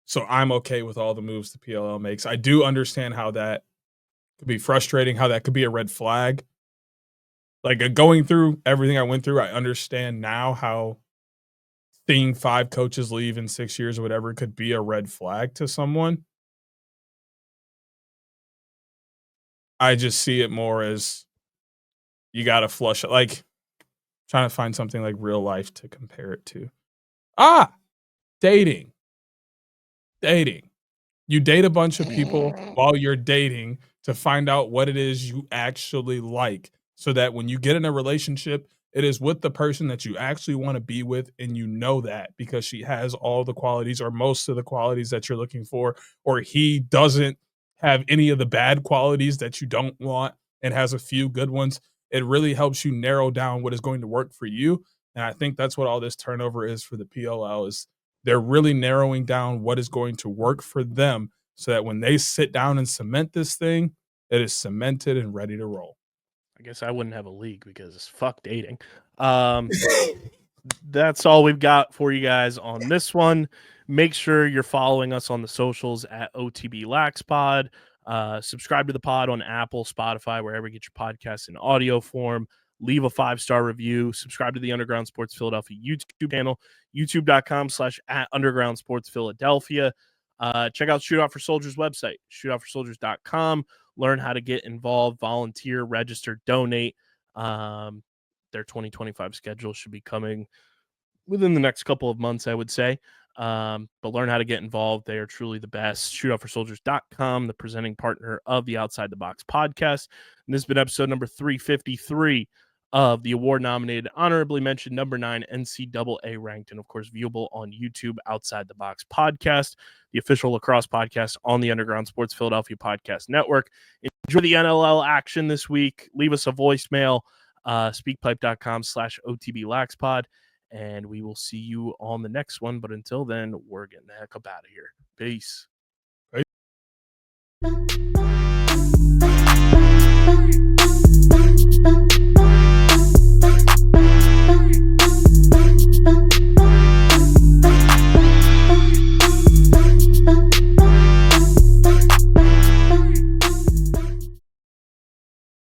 So I'm okay with all the moves the PLL makes. I do understand how that could be frustrating, how that could be a red flag. Like going through everything I went through, I understand now how seeing 5 coaches leave in 6 years or whatever could be a red flag to someone. I just see it more as you got to flush it. Like trying to find something like real life to compare it to. Dating. You date a bunch of people while you're dating to find out what it is you actually like so that when you get in a relationship, it is with the person that you actually want to be with. And you know that because she has all the qualities or most of the qualities that you're looking for, or he doesn't have any of the bad qualities that you don't want and has a few good ones. It really helps you narrow down what is going to work for you. And I think that's what all this turnover is for the PLL is they're really narrowing down what is going to work for them so that when they sit down and cement this thing, it is cemented and ready to roll. I guess I wouldn't have a league because fuck dating. that's all we've got for you guys on this one. Make sure you're following us on the socials at OTB LaxPod. Subscribe to the pod on Apple, Spotify, wherever you get your podcasts in audio form. Leave a 5-star review. Subscribe to the Underground Sports Philadelphia YouTube channel, youtube.com/@Underground Sports Philadelphia. Check out Shootout For Soldiers website, shootoutforsoldiers.com. Learn how to get involved, volunteer, register, donate. Their 2025 schedule should be coming within the next couple of months, I would say. But learn how to get involved. They are truly the best. Shootoutforsoldiers.com, the presenting partner of the Outside the Box podcast. And this has been episode number 353 of the award-nominated, honorably mentioned number 9 NCAA ranked, and of course viewable on YouTube, Outside the Box podcast, the official lacrosse podcast on the Underground Sports Philadelphia Podcast Network. Enjoy the NLL action this week. Leave us a voicemail, speakpipe.com/OTB LaxPod. And we will see you on the next one. But until then, we're getting the heck up out of here. Peace. Right.